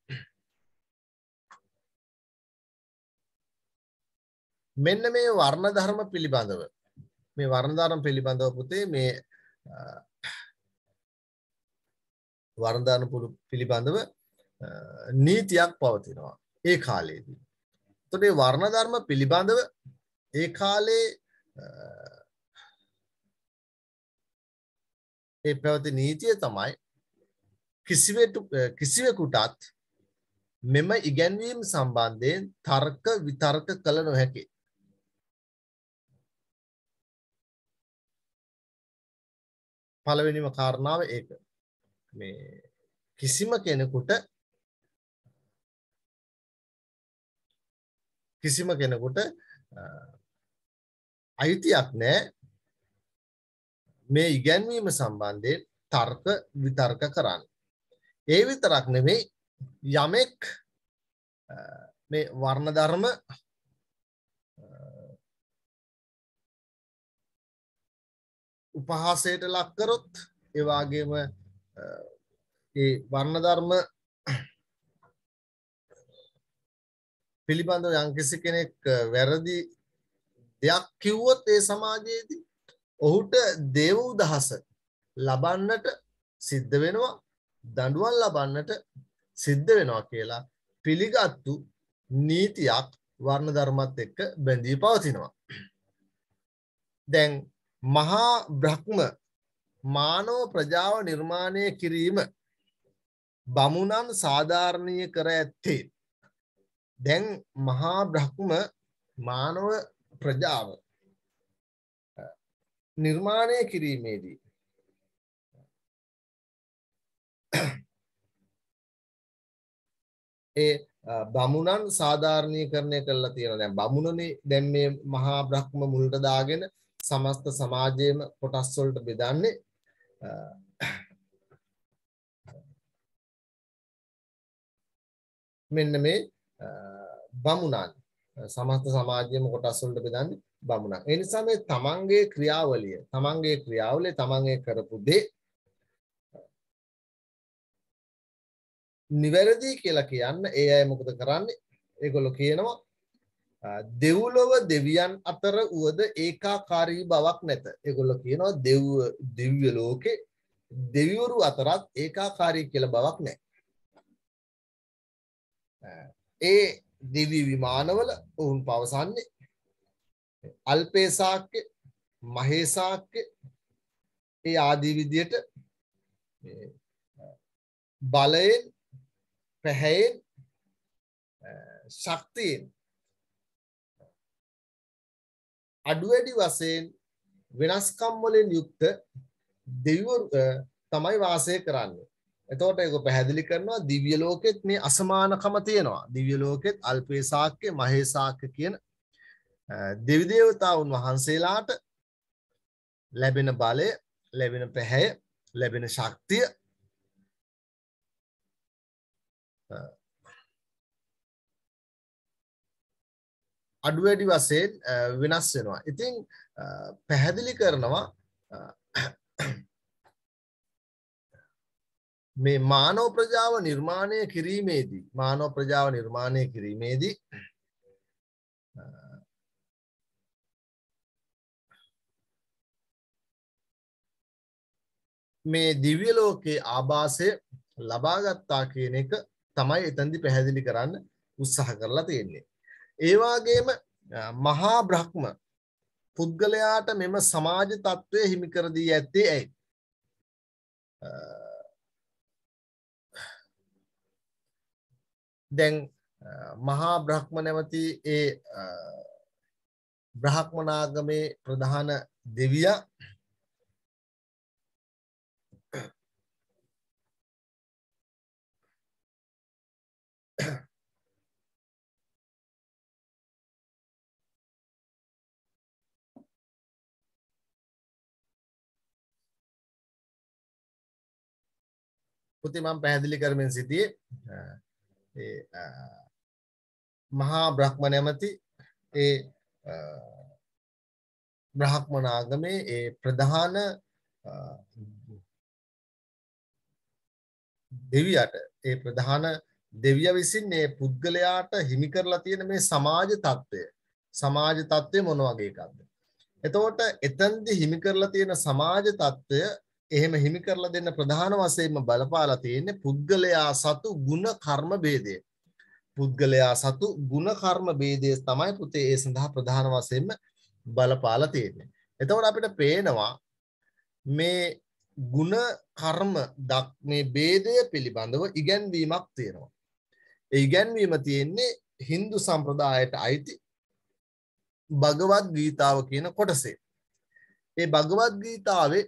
මෙන්න මේ වර්ණ ධර්ම පිළිබඳව පුතේ මේ වර්ණ ධර්ම පිළිබඳව නීතියක් පවතිනවා ඒ කාලේදී. එතකොට මේ වර්ණ ධර්ම පිළිබඳව ඒ කාලේ ඒ පැවති නීතිය තමයි කිසිවෙකුටත් මෙම ඉගැන්වීම් සම්බන්ධයෙන් තර්ක විතර්ක කළ නොහැකි. පළවෙනිම කාරණාව ඒක. මේ කිසිම කෙනෙකුට අයිතියක් නැහැ මේ ඉගැන්වීම සම්බන්ධයෙන් තර්ක විතර්ක කරන්න. ඒ විතරක් නෙමෙයි යමෙක් මේ වර්ණ ධර්ම උපහාසයට ලක් කරොත් ඒ වගේම ඒ වර්ණ ධර්ම පිළිබඳව යම්කිසි කෙනෙක් වැරදි දෙයක් කිව්වොත් ඒ සමාජයේදී ඔහුට දේව උදහස ලබන්නට සිද්ධ වෙනවා, දඬුවම් ලබන්නට සිද්ධ වෙනවා කියලා පිළිගත්තු නීතියක් වර්ණ ධර්මත් එක්ක බැඳී පවතිනවා. දැන් මහා බ්‍රහ්ම මානව ප්‍රජාව නිර්මාණය කිරීම බමුණන් සාධාරණීය කර ඇත්තේ දැන් මහා බ්‍රහ්ම මානව ප්‍රජාව නිර්මාණය කිරීමේදී ඒ බමුණන් සාධාරණීකරණය කරලා තියෙනවා. දැන් බමුණනේ දැන් මේ මහා බ්‍රහ්ම මුලට දාගෙන සමස්ත සමාජයේම කොටස් වලට බෙදන්නේ. මෙන්න මේ බමුණන් සමස්ත සමාජයේම කොටස් වලට බෙදන්නේ බමුණන්. ඒ නිසා මේ තමන්ගේ ක්‍රියාවලිය තමන්ගේ කරපු දේ නිවැරදි කියලා කියන්න ඒ අය මොකද කරන්නේ? ඒගොල්ලෝ කියනවා දෙව්ලොව දෙවියන් අතර උවද ඒකාකාරී බවක් නැත. ඒගොල්ලෝ කියනවා දිව්‍ය ලෝකේ දෙවිවරු අතරත් ඒකාකාරී කියලා බවක් නැහැ. ඒ දිව්‍ය විමානවල වුන් පවසන්නේ අල්පේසාක්‍ය, මහේසාක්‍ය ඒ ආදී විදියට බලයෙන්, පැහැයෙන්, ශක්තියෙන් අඩු වැඩි වශයෙන් වෙනස්කම් වලින් යුක්ත දෙවිවරු තමයි වාසය කරන්නේ. එතකොට ඒක පැහැදිලි කරනවා දිව්‍ය ලෝකෙත් මේ අසමානකම තියෙනවා. දිව්‍ය ලෝකෙත් අල්පේසාක්‍ය, මහේසාක්‍ය කියන දෙවි දේවතාවුන් වහන්සේලාට ලැබෙන බලය, ලැබෙන පැහැය, ලැබෙන ශක්තිය අඩු වැඩි වශයෙන් වෙනස් වෙනවා. ඉතින් පැහැදිලි කරනවා මේ මානව ප්‍රජාව නිර්මාණය කිරීමේදී මේ දිව්‍ය ලෝකයේ ආభాසය ලබා ගත්තා කියන එක තමයි එතනදි පැහැදිලි කරන්න උත්සාහ කරලා තියෙන්නේ. ඒ වගේම මහා බ්‍රහ්ම පුද්ගලයාට මෙම සමාජ තත්ත්වය හිමි කර දී ඇත්තේ ඇයි? දැන් මහා බ්‍රහ්ම නැමැති ඒ බ්‍රහ්මනාගමේ ප්‍රධාන දෙවියා පුතේ මම පැහැදිලි කරමින් සිටියේ ඒ මහා බ්‍රහ්ම නැමැති ඒ බ්‍රහ්මනාගමේ ඒ ප්‍රධාන දෙවියට ඒ ප්‍රධාන දෙවියා විසින් මේ පුද්ගලයාට හිමි කරලා තියෙන මේ සමාජ තත්ත්වය මොන වගේ එකක්ද? එතකොට එතනදී හිමි කරලා තියෙන සමාජ තත්ත්වය එහෙම හිමි කරලා දෙන්න ප්‍රධාන වශයෙන්ම බලපාලා තියෙන්නේ පුද්ගලයා සතු ගුණ කර්ම ભેදය. පුද්ගලයා සතු ගුණ කර්ම ભેදය තමයි පුතේ ඒ සඳහා ප්‍රධාන වශයෙන්ම බලපාලා තියෙන්නේ. එතකොට අපිට පේනවා මේ ගුණ කර්ම මේ ભેදය පිළිබඳව ඉගැන්වීමක් තියෙනවා. ඒ ඉගැන්වීම තියෙන්නේ Hindu සම්ප්‍රදායට අයිති භගවත් ගීතාව කියන කොටසේ. ඒ භගවත් ගීතාවේ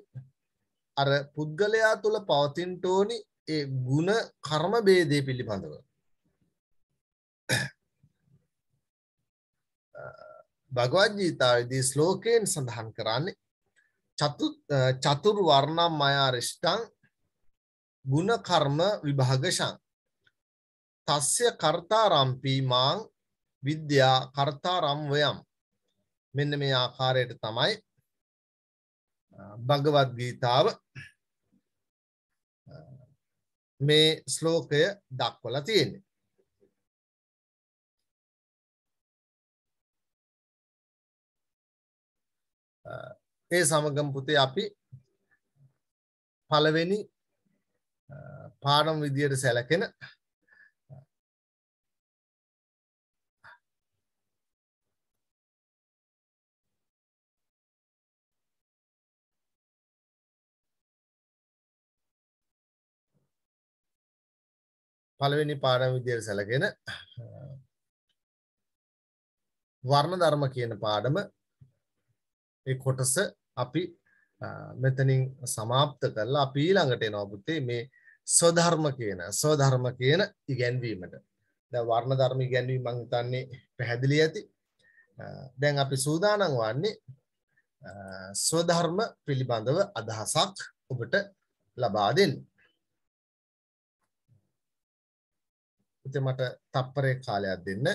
අර පුද්ගලයා තුළ පවතින තෝනි ඒ ගුණ කර්ම ભેදය පිළිබඳව භගවත් ගීතාවේදී ශ්ලෝකයෙන් සඳහන් කරන්නේ චතුර් වර්ණම් මයාරිෂ්ඨං ගුණ කර්ම විභාගශං තස්ය කර්තාරම්පි මාං විද්‍යා කර්තාරම් වයම්. මෙන්න මේ ආකාරයට තමයි භගවත් ගීතාව මේ ශ්ලෝකය දක්වලා තියෙන්නේ. ඒ සමගම පුතේ අපි පළවෙනි පාඩම් විදියට සැලකෙන වර්ණ ධර්ම කියන පාඩම ඒ කොටස අපි මෙතනින් සමාප්ත කරලා අපි ඊළඟට එනවා පුතේ මේ ස්වධර්ම කියන ඉගැන්වීමට. දැන් වර්ණ ධර්ම ඉගැන්වීම මම හිතන්නේ පැහැදිලි ඇති. දැන් අපි සූදානම් වන්නේ ස්වධර්ම පිළිබඳව අදහසක් ඔබට ලබා දෙන්න. පුතේ මට තප්පරයක කාලයක් දෙන්න.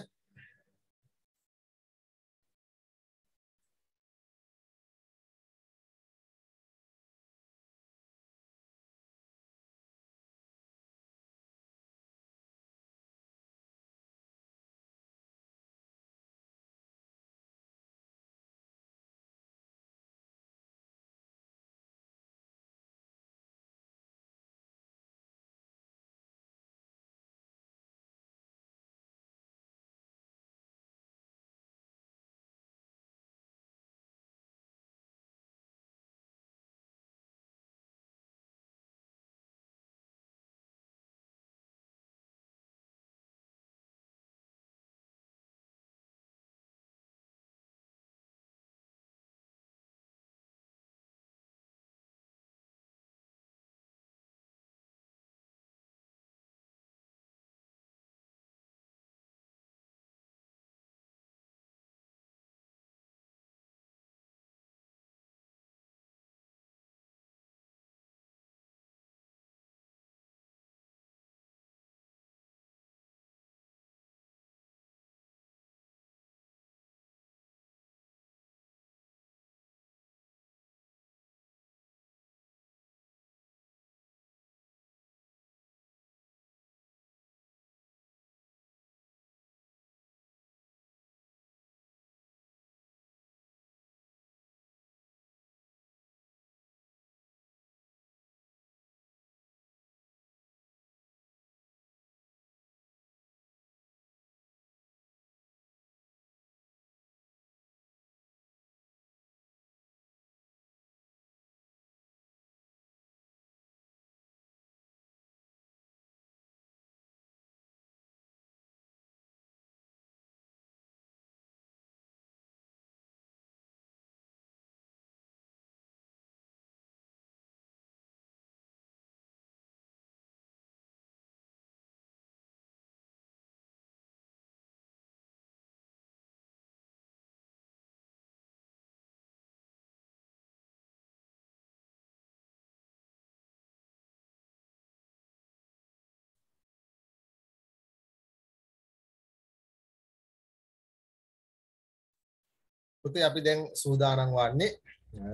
පුතේ අපි දැන් සූදානම් වන්නේ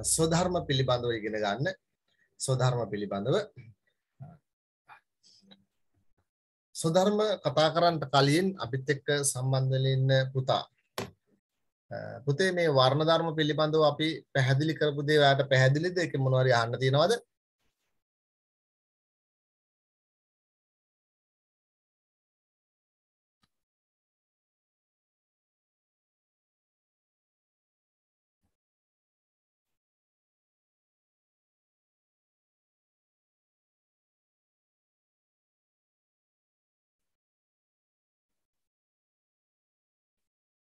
ස්වධර්ම පිළිබඳව ඉගෙන ගන්න. ස්වධර්ම පිළිබඳව ස්වධර්ම කතා කරන්න කලින් අපිත් එක්ක සම්බන්ධ වෙන්න පුතා. පුතේ මේ වර්ණ ධර්ම පිළිබඳව අපි පැහැදිලි කරපු දේ ඔයාලට පැහැදිලිද? ඒක මොනවාරි අහන්න තියෙනවද?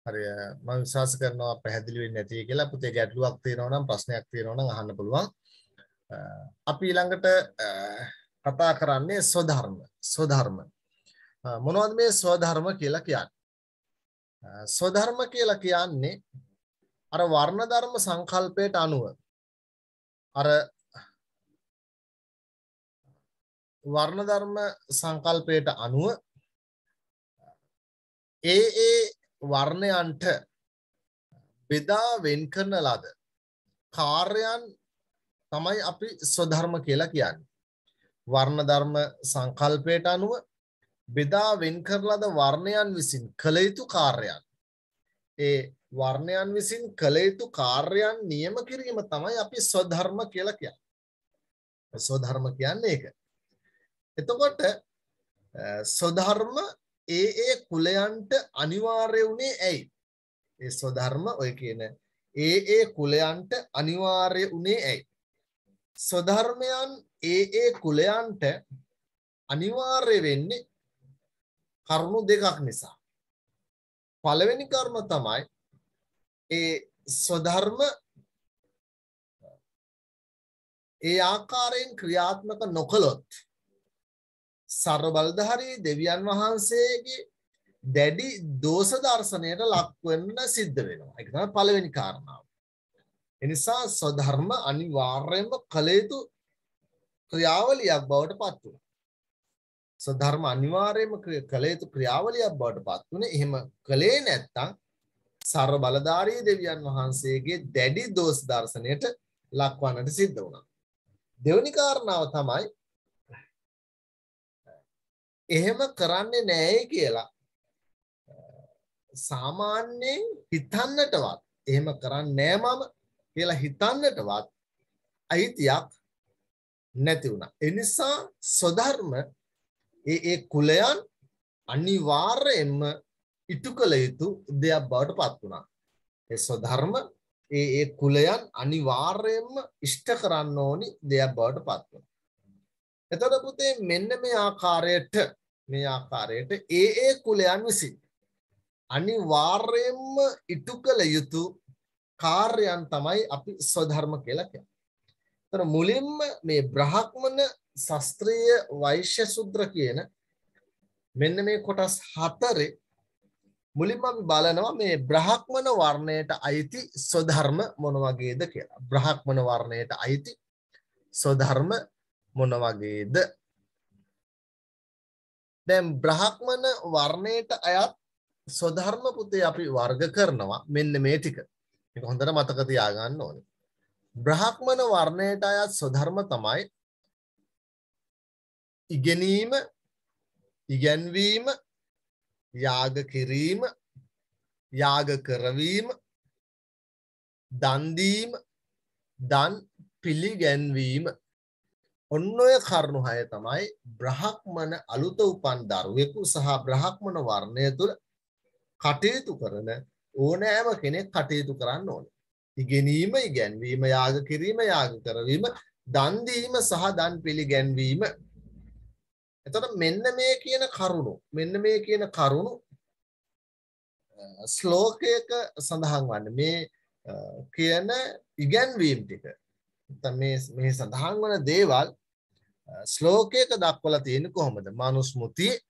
හරි මම විශ්වාස කරනවා පැහැදිලි වෙන්නේ නැති කියලා. පුතේ ගැටලුවක් තියෙනවා නම් ප්‍රශ්නයක් තියෙනවා නම් අහන්න පුළුවන්. අපි ඊළඟට කතා කරන්නේ ස්වධර්ම. ස්වධර්ම මොනවද මේ ස්වධර්ම කියලා කියන්නේ? ස්වධර්ම කියලා කියන්නේ අර වර්ණ ධර්ම සංකල්පයට අනුව අර වර්ණ ධර්ම සංකල්පයට අනුව ඒ වර්ණයන්ට බෙදා වෙන් කරන ලද කාර්යයන් තමයි අපි ස්වධර්ම කියලා කියන්නේ. වර්ණ ධර්ම සංකල්පයට අනුව බෙදා වෙන් කරන ලද වර්ණයන් විසින් කළ යුතු කාර්යයන්. ඒ වර්ණයන් විසින් කළ යුතු කාර්යයන් නියම කිරීම තමයි අපි ස්වධර්ම කියලා කියන්නේ. ස්වධර්ම කියන්නේ ඒක. එතකොට ස්වධර්ම ඒ කුලයන්ට අනිවාර්ය වුණේ ඇයි? ඒ ස්වධර්ම ඔය කියන ඒ කුලයන්ට අනිවාර්ය වුණේ ඇයි? ස්වධර්මයන් ඒ කුලයන්ට අනිවාර්ය වෙන්නේ කරුණු දෙකක් නිසා. පළවෙනි කරුණ තමයි ඒ ස්වධර්ම ඒ ආකාරයෙන් ක්‍රියාත්මක නොකළොත් සර්ව බලධාරී දෙවියන් වහන්සේගේ දැඩි දෝෂ දර්ශනයට ලක් වෙන්න සිද්ධ වෙනවා. ඒක තමයි පළවෙනි කාරණාව. ඒ නිසා ස්වධර්ම අනිවාර්යයෙන්ම කළ යුතු ක්‍රියාවලියක් බවට පත් වෙනවා. ස්වධර්ම අනිවාර්යයෙන්ම කළ යුතු ක්‍රියාවලියක් බවට පත් වෙන්නේ. එහෙම කළේ නැත්නම් සර්ව බලධාරී දෙවියන් වහන්සේගේ දැඩි දෝෂ දර්ශනයට ලක්වන්නට සිද්ධ වුණා. දෙවෙනි කාරණාව තමයි එහෙම කරන්නේ නැහැ කියලා සාමාන්‍යයෙන් හිතන්නටවත් එහෙම කරන්නේ නැහැ මම කියලා හිතන්නටවත් අයිතියක් නැති වුණා. ඒ නිසා ස්වධර්ම ඒ කුලයන් අනිවාර්යයෙන්ම ඉටු කළ යුතු දෙයක් බවට පත් වුණා. ඒ ස්වධර්ම ඒ කුලයන් අනිවාර්යයෙන්ම ඉෂ්ට කරන්න ඕනි දෙයක් බවට පත් වුණා. එතකොට පුතේ මෙන්න මේ ආකාරයට ඒ කුලයන් විසින් අනිවාර්යයෙන්ම ඉටු කළ යුතු කාර්යයන් තමයි අපි ස්වධර්ම කියලා කියන්නේ. එතන මුලින්ම මේ බ්‍රාහ්මණ ශාස්ත්‍රීය වෛශ්‍ය ශුද්‍ර කියන මෙන්න මේ කොටස් හතරේ මුලින්ම අපි බලනවා මේ බ්‍රාහ්මණ වර්ණයට අයිති ස්වධර්ම මොන වගේද කියලා. බ්‍රාහ්මණ වර්ණයට අයිති ස්වධර්ම මොන වගේද? දැන් බ්‍රාහ්මණ වර්ණයට අයත් ස්වධර්ම පුතේ අපි වර්ග කරනවා මෙන්න මේ ටික. මේක හොඳට මතක තියාගන්න ඕනේ. බ්‍රාහ්මණ වර්ණයට අයත් ස්වධර්ම තමයි ඉගෙනීම, ඉගැන්වීම, යාග කිරීම, යාග කරවීම, දන් දීම, දන් පිළිගැන්වීම. ඔන්න ඔය කරුණු හය තමයි බ්‍රාහ්මණ අලුත උපන් දරුවෙකු සහ බ්‍රාහ්මණ වර්ණය තුළ කටයුතු කරන ඕනෑම කෙනෙක් කටයුතු කරන්න ඕනේ. ඉගෙනීම, ඉගැන්වීම, යාග කිරීම, යාග කරවීම, දන් දීම සහ දන් පිළිගැන්වීම. එතකොට මෙන්න මේ කියන කරුණු ශ්ලෝකයක සඳහන් වන්නේ මේ කියන ඉගැන්වීම් ටික. මේ සඳහන් වන දේවල් ශ්ලෝකයක දක්වලා තියෙන්නේ කොහොමද? මනුස්මෘතියේ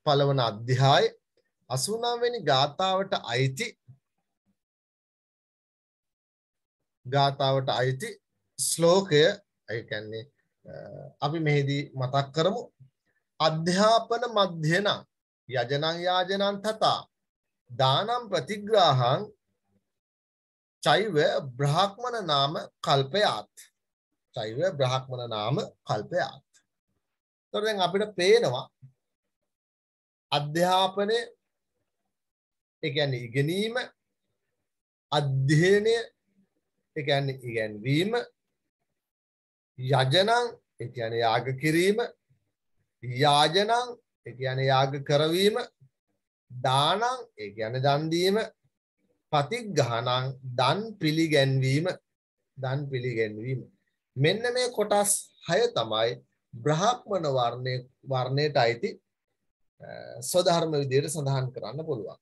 පළවන අධ්‍යාය 89 වෙනි ගාථාවට අයිති ශ්ලෝකය. ඒ කියන්නේ අපි මෙහිදී මතක් කරමු. අධ්‍යාපන මධ්‍යන යජනං යාජනං තථා දානම් ප්‍රතිග්‍රහං චෛව බ්‍රාහ්මණ නාම කල්පයාත්. චෛව බ්‍රාහ්මණ නාම කල්පයාත්. එතකොට දැන් අපිට පේනවා අධ්‍යාපනය, ඒ කියන්නේ ඉගෙනීම, අධ්‍යයනය, ඒ කියන්නේ ඉගෙනවීම, යජනං, ඒ කියන්නේ යාග කිරීම, යාජනං, ඒ කියන්නේ යාග කරවීම, දානං, ඒ කියන්නේ දන් දීම, පතිග්ගහනං, දන් පිළිගැන්වීම, දන් පිළිගැන්වීම. මෙන්න මේ කොටස් 6 තමයි බ්‍රාහ්මණ වර්ණයට අයිති ස්වධර්ම විදියට සඳහන් කරන්න පුළුවන්.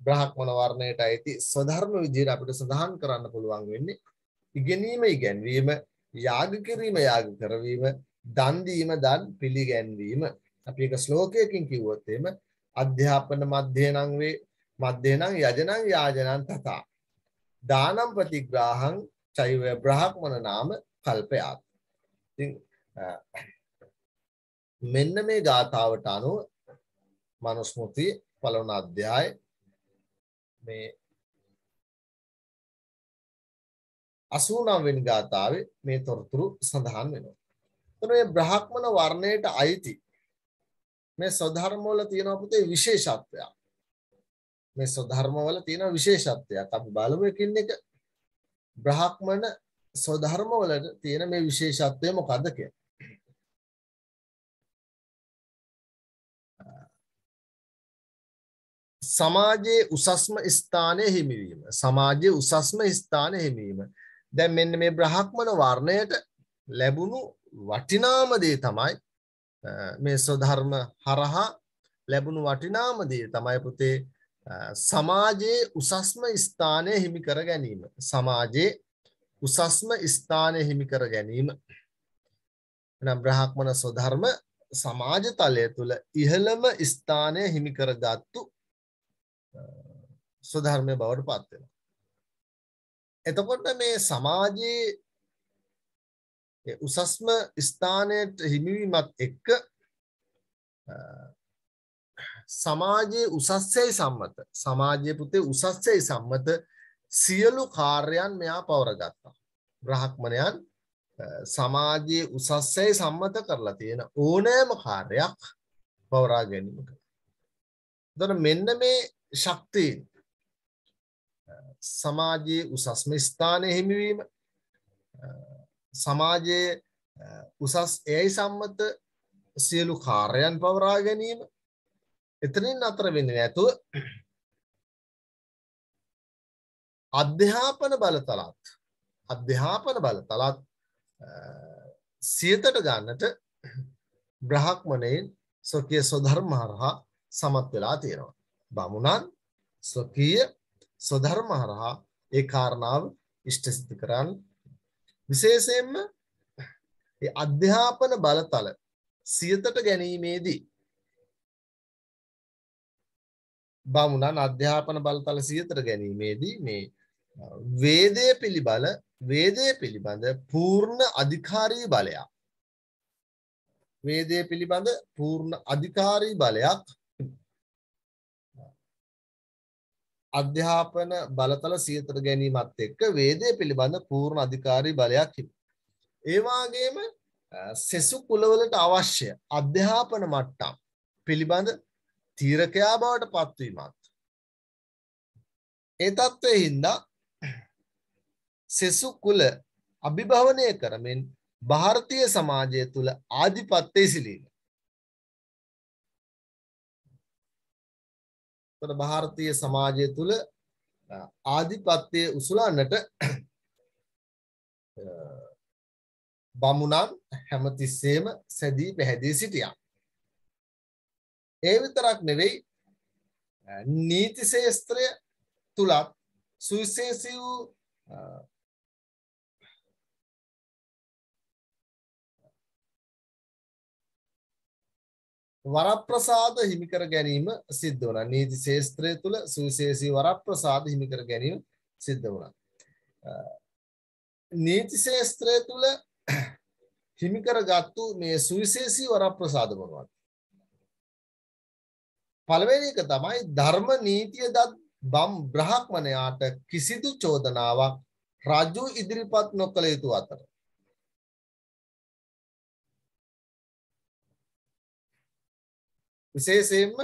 බ්‍රාහ්මණ වර්ණයට අයිති ස්වධර්ම විදියට අපිට සඳහන් කරන්න පුළුවන් වෙන්නේ ඉගෙනීම, ඉගැන්වීම, යාග කිරීම, යාග කරවීම, දන් දීම, දන් පිළිගැන්වීම. අපි එක ශ්ලෝකයකින් කිව්වොත් එහෙම අධ්‍යාපන මධ්‍යනං වේ, මධ්‍යනං යජනං යාජනං තථා දානම් ප්‍රතිග්‍රාහං චෛව බ්‍රාහ්මණ නාම කල්පයාත්. ඉතින් මෙන්න මේ ගාථාවට අනුව මනුස්මෘති පළවන අධ්‍යාය මේ 89 වෙනි ගාථාවේ මේ තොරතුරු සඳහන් වෙනවා. එතකොට මේ බ්‍රාහ්මණ වර්ණයට අයිති මේ ස්වධර්ම වල තියෙන පුතේ විශේෂත්වයක්. මේ ස්වධර්ම වල තියෙන විශේෂත්වයක් අපි බලමු එකින් එක. බ්‍රාහ්මණ ස්වධර්ම වල තියෙන මේ විශේෂත්වය මොකද්ද කියලා. සමාජයේ උසස්ම ස්ථානයේ හිමිවීම. සමාජයේ උසස්ම ස්ථානයේ හිමිවීම. දැන් මෙන්න මේ බ්‍රාහ්මණ වර්ණයට ලැබුණු වටිනාම දේ තමයි මේ ස්වධර්ම හරහා ලැබුණු වටිනාම දේ තමයි පුතේ සමාජයේ උසස්ම ස්ථානයේ හිමි කර ගැනීම. සමාජයේ උසස්ම ස්ථානයේ හිමි කර ගැනීම. එනම් බ්‍රාහ්මණ ස්වධර්ම සමාජ තලය තුල ඉහළම ස්ථානය හිමි කරගත්තු ස්වධර්මය බවට පත් වෙනවා. එතකොට මේ සමාජයේ උසස්ම ස්ථානයට හිමිවීමත් එක්ක සමාජයේ උසස්යයි සම්මත, සමාජයේ පුතේ උසස්යයි සම්මත සියලු කාර්යයන් මෙයා පවරගත්තා. බ්‍රාහ්මණයන් සමාජයේ උසස්යයි සම්මත කරලා තියෙන ඕනෑම කාර්යයක් පවරා ගැනීමට. එතකොට මෙන්න මේ ශක්තිය සමාජයේ උසස්ම ස්ථානයේ හිමිවීම, සමාජයේ උසස් එයි සම්මත සියලු කාර්යයන් පවරා ගැනීම, එතනින් අතර වෙන්නේ නැතුව අධ්‍යාපන බලතලත් සියතට ගන්නට බ්‍රාහ්මණයන් ස්වකීය ස්වධර්ම හරහා සමත් වෙලා තියෙනවා. බමුණන් ස්වකීය ස්වධර්ම හරහා ඒ කාරණාව ඉෂ්ට සිද්ධ කරන්න. විශේෂයෙන්ම ඒ අධ්‍යාපන බලතල සියතට ගැනීමේදී බමුණන් අධ්‍යාපන බලතල සියතට ගැනීමේදී මේ වේදයේ පිළිබඳ පූර්ණ අධිකාරී බලයක්, වේදයේ පිළිබඳ පූර්ණ අධිකාරී බලයක් අධ්‍යාපන බලතල සියතට ගැනීමත් එක්ක වේදයේ පිළිබඳ පූර්ණ අධිකාරී බලයක් හිමි. ඒ වගේම සෙසු කුලවලට අවශ්‍ය අධ්‍යාපන මට්ටම් පිළිබඳ තීරකයා බවට පත්වීමත්. ඒ තත්ත්වයේ හින්දා සෙසු කුල අභිභවනය කරමින් ಭಾರತೀಯ සමාජය තුල ආධිපත්‍ය ඉසිලීම. එතකොට ಭಾರತೀಯ සමාජය තුල ආධිපත්‍ය උසුලන්නට බමුණන් හැමතිස්සෙම සැදී පැහැදී සිටියා. ඒ විතරක් නෙවෙයි නීති ශාස්ත්‍රය තුලත් සුවිශේෂී වූ වරප්‍රසාද හිමි කර ගැනීම සිද්ධ වුණා. නීති ශාස්ත්‍රය තුල සුවිශේෂී වරප්‍රසාද හිමි කර ගැනීම සිද්ධ වුණා. නීති ශාස්ත්‍රය තුල හිමි කරගත්තු මේ සුවිශේෂී වරප්‍රසාද මොනවද? පළවෙනි එක තමයි ධර්ම නීතිය බ්‍රාහ්මණයාට කිසිදු චෝදනාවක් රජු ඉදිරිපත් නොකළ යුතු අතර විශේෂයෙන්ම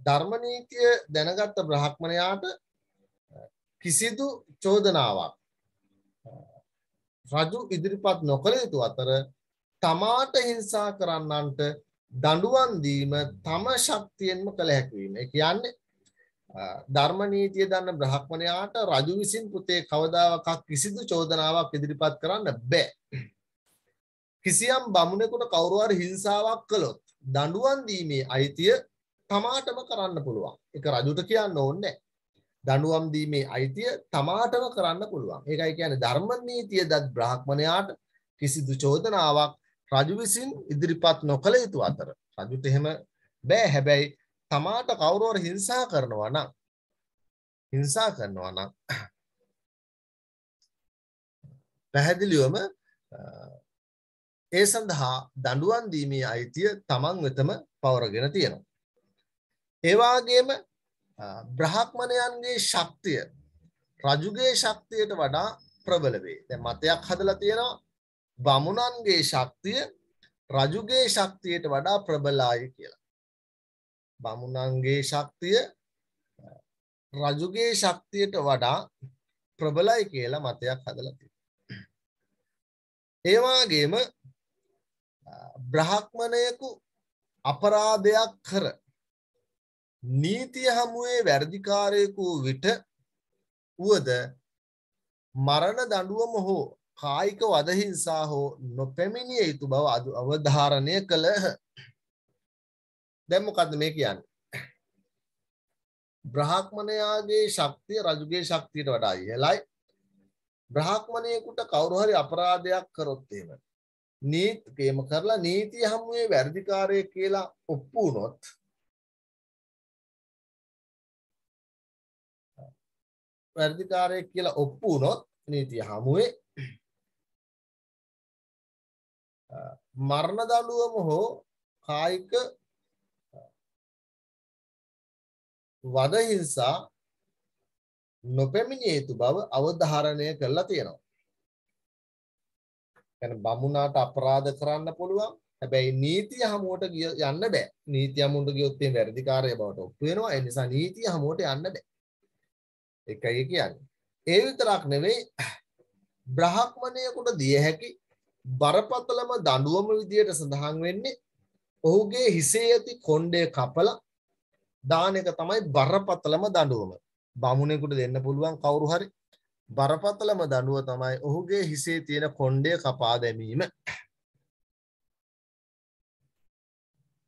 ධර්ම නීතිය දැනගත් බ්‍රාහ්මණයාට කිසිදු චෝදනාවක් රජු ඉදිරිපත් නොකළ යුතු අතර තමාට හිංසා කරන්නන්ට දඬුවම් දීම තම ශක්තියෙන්ම කළ හැකි වීම. ඒ කියන්නේ ධර්ම නීතිය දන්න බ්‍රාහ්මණයාට රජු විසින් පුතේ කවදාවත් කිසිදු චෝදනාවක් ඉදිරිපත් කරන්න බෑ. කිසියම් බමුණෙකුට කවුරු හරි හිංසාවක් කළොත් දඬුවම් දීමේ අයිතිය තමාටම කරන්න පුළුවන්. ඒක රජුට කියන්න ඕනේ නැහැ. දඬුවම් දීමේ අයිතිය තමාටම කරන්න පුළුවන්. ඒකයි කියන්නේ ධර්ම නීතිය දත් බ්‍රාහ්මණයාට කිසිදු චෝදනාවක් රජු විසින් ඉදිරිපත් නොකළ යුතු අතර රජුට එහෙම බෑ. හැබැයි තමාට කවුරු හරි හිංසා කරනවා නම් පැහැදිලිවම ඒ සඳහා දඬුවම් දීමේ අයිතිය තමන් වෙතම පවරගෙන තියෙනවා. ඒ වගේම බ්‍රාහ්මණයන්ගේ ශක්තිය රජුගේ ශක්තියට වඩා ප්‍රබල වේ. දැන් මතයක් හදලා තියෙනවා බමුණන්ගේ ශක්තිය රජුගේ ශක්තියට වඩා ප්‍රබලයි කියලා. බමුණන්ගේ ශක්තිය රජුගේ ශක්තියට වඩා ප්‍රබලයි කියලා මතයක් හදලා තියෙනවා. ඒ වගේම බ්‍රාහ්මණයෙකු අපරාධයක් කර නීතිය හමුවේ වැරදිකාරයෙකු විට වුවද මරණ දඬුවම හෝ කායික වද හිංසා හෝ නොපැමිණිය යුතු බව අවධාරණය කළහ. දැන් මොකද්ද මේ කියන්නේ? බ්‍රාහ්මණයාගේ ශක්තිය රජුගේ ශක්තියට වඩා ඉහළයි. බ්‍රාහ්මණයෙකුට කවුරු හරි අපරාධයක් කරොත් එහෙම නීතියම කරලා නීතිය හමුවේ වැරදිකාරයෙක් කියලා ඔප්පු වුණොත් වැරදිකාරයෙක් කියලා ඔප්පු වුණොත් නීතිය හමුවේ මරණ දඬුවම හෝ කායික වද හිංසා නොපැමිණිය යුතු බව අවධාරණය කරලා තියෙනවා. يعني බමුණාට අපරාධ කරන්න පුළුවන්. හැබැයි නීතිය හමුවට යන්න බෑ. නීතිය හමුවට ගියොත් ඒ වැරදිකාරය බවට ඔප්පු වෙනවා. ඒ නිසා නීතිය හමුවට යන්න බෑ. ඒකයි කියන්නේ. ඒ විතරක් නෙවෙයි බ්‍රාහ්මණයෙකුට දිය හැකි බරපතලම දඬුවම විදියට සඳහන් වෙන්නේ ඔහුගේ හිසේ ඇති කොණ්ඩය කපලා දාන එක තමයි බරපතලම දඬුවම. බමුණෙකුට දෙන්න පුළුවන් කවුරු හරි බරපතලම දඬුව තමයි ඔහුගේ හිසේ තියෙන කොණ්ඩය කපා දැමීම.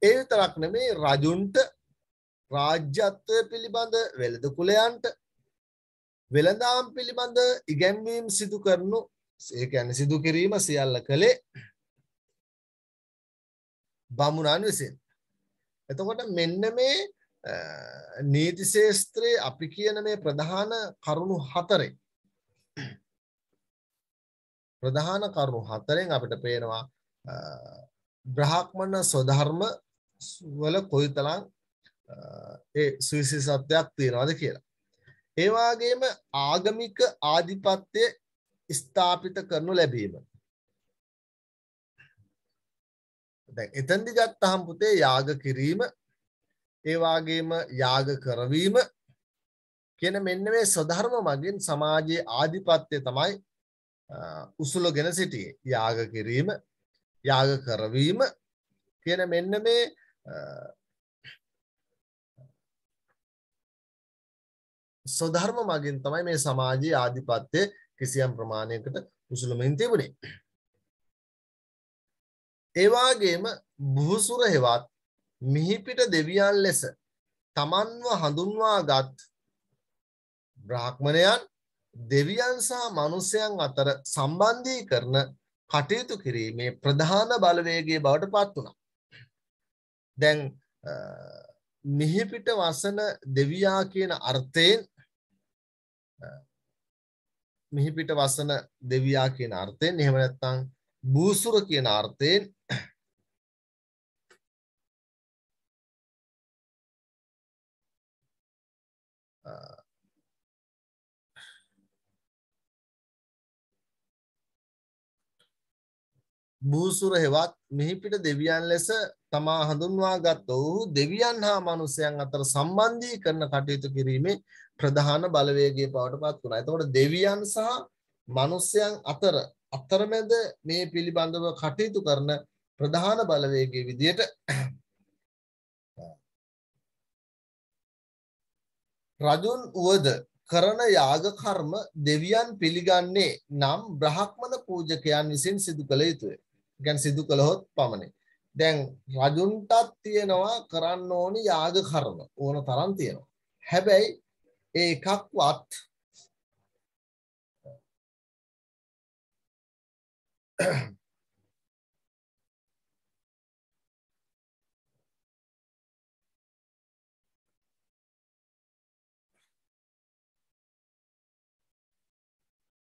ඒ විතරක් නෙමෙයි රජුන්ට රාජ්‍යත්වය පිළිබඳ වෙළඳ කුලයන්ට වෙළඳාම් පිළිබඳ ඉගැන්වීම් සිදු කරනු ඒ කියන්නේ සිදු කිරීම සියල්ල කළේ බමුණන් විසින්. එතකොට මෙන්න මේ නීති ශාස්ත්‍රයේ අපි කියන මේ ප්‍රධාන කරුණු හතරෙන් අපිට පේනවා බ්‍රාහ්මණ ස්වධර්ම වල කොයිතරම් ඒ සුවිශේෂත්වයක් තියනවාද කියලා. ඒ වගේම ආගමික ආධිපත්‍ය ස්ථාපිත කරනු ලැබීම. දැන් එතෙන්දි ගත්තාම පුතේ යාග කිරීම ඒ වගේම යාග කරවීම කියන මෙන්න මේ ස්වධර්ම මගින් සමාජයේ ආධිපත්‍ය තමයි උසුලගෙන සිටියේ. යාග කිරීම යාග කරවීම කියන මෙන්න මේ ස්වධර්ම මගින් තමයි මේ සමාජයේ ආධිපත්‍ය කිසියම් ප්‍රමාණයකට උසුලමින් තිබුණේ. ඒ වගේම බුහුසුර හෙවත් මිහිපිට දෙවියන් ලෙස තමන්ව හඳුන්වාගත් බ්‍රාහ්මණයන් දෙවියන් සහ මනුෂ්‍යයන් අතර සම්බන්ධීකරන කටයුතු කිරීමේ ප්‍රධාන බලවේගයේ බවට පත් වුණා. දැන් මිහිපිට වසන දෙවියා කියන අර්ථයෙන් මිහිපිට වසන දෙවියා කියන අර්ථයෙන් එහෙම නැත්නම් බූසුර කියන අර්ථයෙන් භූසුර හෙවත් මිහිපිට දෙවියන් ලෙස තමා හඳුන්වාගත් ඔහු දෙවියන් හා මනුෂ්‍යයන් අතර සම්බන්ධීකරණ කටයුතු කිරීමේ ප්‍රධාන බලවේගයේ බවට පත් වුණා. එතකොට දෙවියන් සහ මනුෂ්‍යයන් අතර අතරමැද මේ පිළිබඳව කටයුතු කරන ප්‍රධාන බලවේගයේ විදියට රජුන් උවද කරන යාග කර්ම දෙවියන් පිළිගන්නේ නම් බ්‍රහ්මන පූජකයන් විසින් සිදු කළ යුතුය. කියන්නේ සිදු කළහොත් පමණයි. දැන් රජුන්ටත් තියෙනවා කරන්න ඕනි යාග කර්ම ඕන තරම් තියෙනවා. හැබැයි ඒ එකක්වත්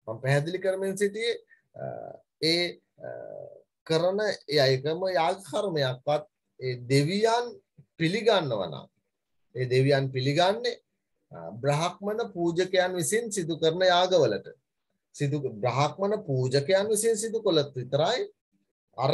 මම පැහැදිලි කරමින් සිටියේ ඒ කරන එකම යාග කර්මයක්වත් ඒ දෙවියන් පිළිගන්නවා නම් ඒ දෙවියන් පිළිගන්නේ බ්‍රහ්මන පූජකයන් විසින් සිදු කරන යාගවලට බ්‍රහ්මන පූජකයන් විසින් සිදු කළොත් විතරයි අර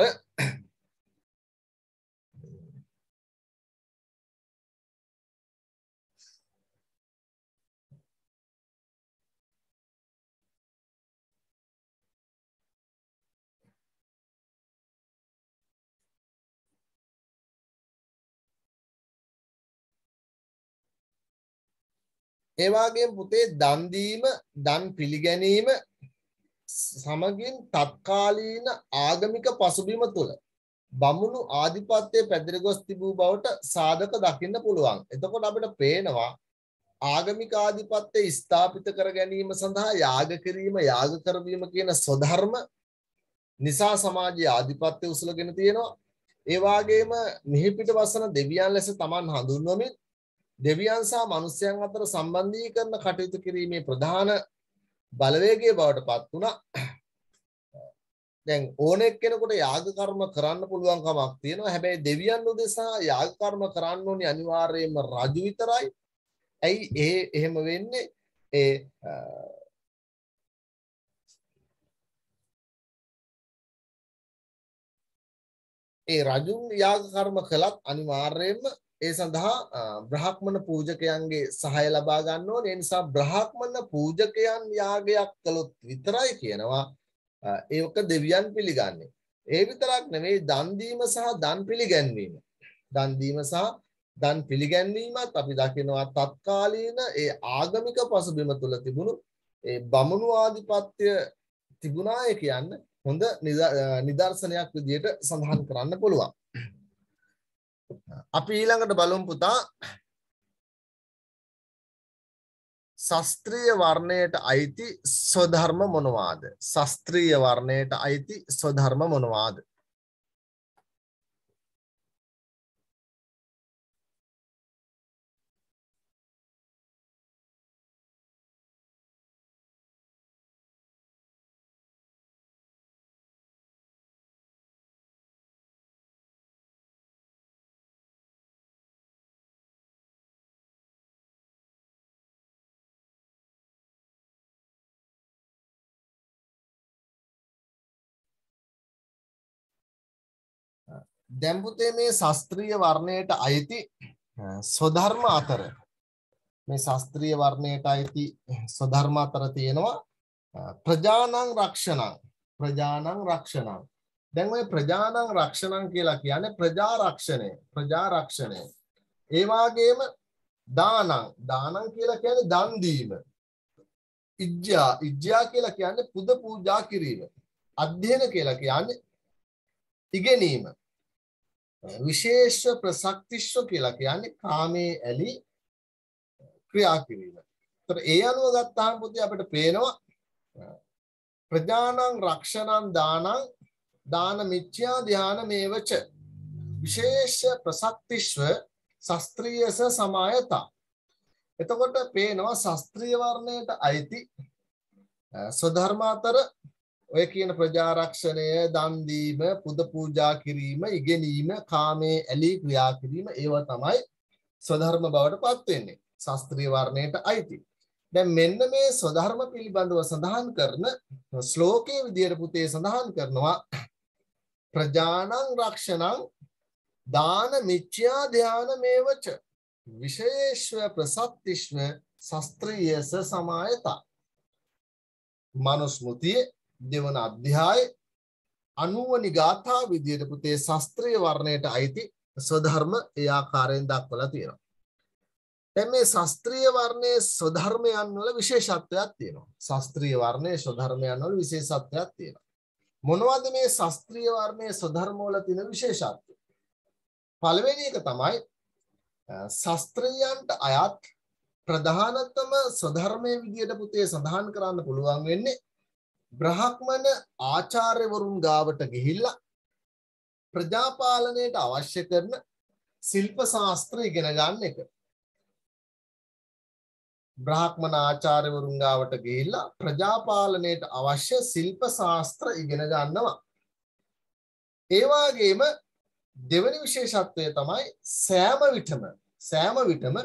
ඒ වගේම පුතේ දන් දීම දන් පිළිගැනීම සමගින් තත්කාලීන ආගමික පසුබිම තුළ බමුණු ආධිපත්‍යයේ පැතිර ගොස් තිබූ බවට සාධක දකින්න පුළුවන්. එතකොට අපිට පේනවා ආගමික ආධිපත්‍ය ස්ථාපිත කර ගැනීම සඳහා යාග කිරීම යාග කරවීම කියන ස්වධර්ම නිසා සමාජයේ ආධිපත්‍ය උසලගෙන තියෙනවා. ඒ වගේම මිහිපිට වසන දෙවියන් ලෙස Taman හඳුන්වමින් දෙවියන් සහ මිනිසයන් අතර සම්බන්ධීකරණ කටයුතු කිරීමේ ප්‍රධාන බලවේගයේ බවට පත් වුණා. දැන් ඕන එක්කෙනෙකුට යාග කර්ම කරන්න පුළුවන් කමක් තියෙනවා. හැබැයි දෙවියන් උදෙසා යාග කර්ම කරන්න ඕනි අනිවාර්යයෙන්ම රජු විතරයි. ඇයි එහෙම වෙන්නේ? ඒ රජුන් යාග කර්ම කළත් අනිවාර්යයෙන්ම ඒ සඳහා බ්‍රහ්මන පූජකයන්ගේ සහාය ලබා ගන්න ඕනේ. ඒ නිසා බ්‍රහ්මන පූජකයන් යාගයක් කළොත් විතරයි කියනවා ඒක දෙවියන් පිළිගන්නේ. ඒ විතරක් නෙවෙයි දන් දීම සහ දන් පිළිගැන්වීම. දන් දීම සහ දන් පිළිගැන්වීමත් අපි දකිනවා තත්කාලීන ඒ ආගමික පසුබිම තුල තිබුණු ඒ බමුණු ආධිපත්‍ය තිබුණාය කියන්නේ හොඳ නිදර්ශනයක් විදිහට සඳහන් කරන්න පුළුවන්. අපි ඊළඟට බලමු පුතා ශාස්ත්‍රීය වර්ණයට අයිති ස්වධර්ම මොනවාද? ශාස්ත්‍රීය වර්ණයට අයිති ස්වධර්ම මොනවාද? දැන් පුතේ මේ ශාස්ත්‍රීය වර්ණයට අයිති ස්වධර්ම අතර මේ ශාස්ත්‍රීය වර්ණයට අයිති ස්වධර්ම අතර තියෙනවා ප්‍රජානං රක්ෂණං දැන් මේ ප්‍රජානං රක්ෂණං කියලා කියන්නේ ප්‍රජා රක්ෂණය ඒ වගේම දානං කියලා කියන්නේ දන් දීම ඉජ්ජා කියලා කියන්නේ පුද පූජා කිරීම අධ්‍යයන කියලා කියන්නේ ඉගෙනීම විශේෂ ප්‍රසක්තිස්ව කියලා කියන්නේ කාමයේ ඇලි ක්‍රියා කිරීම. ඒතර ඒ අනුව ගත්තාම පුතේ අපිට පේනවා ප්‍රජානං රක්ෂණං දාන මිච්ඡා ධාන මේවච විශේෂ ප්‍රසක්තිස්ව ශාස්ත්‍රීයස සමායත. එතකොට පේනවා ශාස්ත්‍රීය වර්ණයට අයිති ස්වධර්ම අතර ඔය කියන ප්‍රජා රක්ෂණය, දන් දීම, පුද පූජා කිරීම, ඉගෙනීම, කාමයේ ඇලී ක්‍රියා කිරීම ඒවා තමයි ස්වධර්ම බවට පත් වෙන්නේ. ශාස්ත්‍රීය වර්ණයට අයිති. දැන් මෙන්න මේ ස්වධර්ම පිළිබඳව සඳහන් කරන ශ්ලෝකයේ විදියට පුතේ සඳහන් කරනවා ප්‍රජානං රක්ෂණං දාන මිච්ඡා ධානමේවච විශේෂව ප්‍රසත්තිස්ව ශාස්ත්‍රීයස සමායත. මනුස්මෘතියේ දෙවන අධ්‍යාය 90 වෙනි ගාථා විදියට පුතේ ශාස්ත්‍රීය වර්ණයට අයිති ස්වධර්ම ඒ ආකාරයෙන් දක්වලා තියෙනවා. දැන් මේ ශාස්ත්‍රීය වර්ණයේ ස්වධර්මයන් වල විශේෂත්වයක් තියෙනවා. ශාස්ත්‍රීය වර්ණයේ ස්වධර්මයන් වල විශේෂත්වයක් තියෙනවා. මොනවද මේ ශාස්ත්‍රීය වර්ණයේ ස්වධර්ම වල තියෙන විශේෂත්වය? පළවෙනි එක තමයි ශාස්ත්‍රයන්ට අයත් ප්‍රධානතම ස්වධර්මයේ විදියට පුතේ සඳහන් කරන්න පුළුවන් වෙන්නේ බ්‍රාහ්මණ ආචාර්යවරුන් ගාවට ගිහිල්ලා ප්‍රජාපාලනයට අවශ්‍ය කරන ශිල්ප ශාස්ත්‍ර ඉගෙන ගන්න එක. බ්‍රාහ්මණ ආචාර්යවරුන් ගාවට ගිහිල්ලා ප්‍රජාපාලනයට අවශ්‍ය ශිල්ප ශාස්ත්‍ර ඉගෙන ගන්නවා. ඒ වගේම දෙවෙනි විශේෂත්වය තමයි සෑම විටම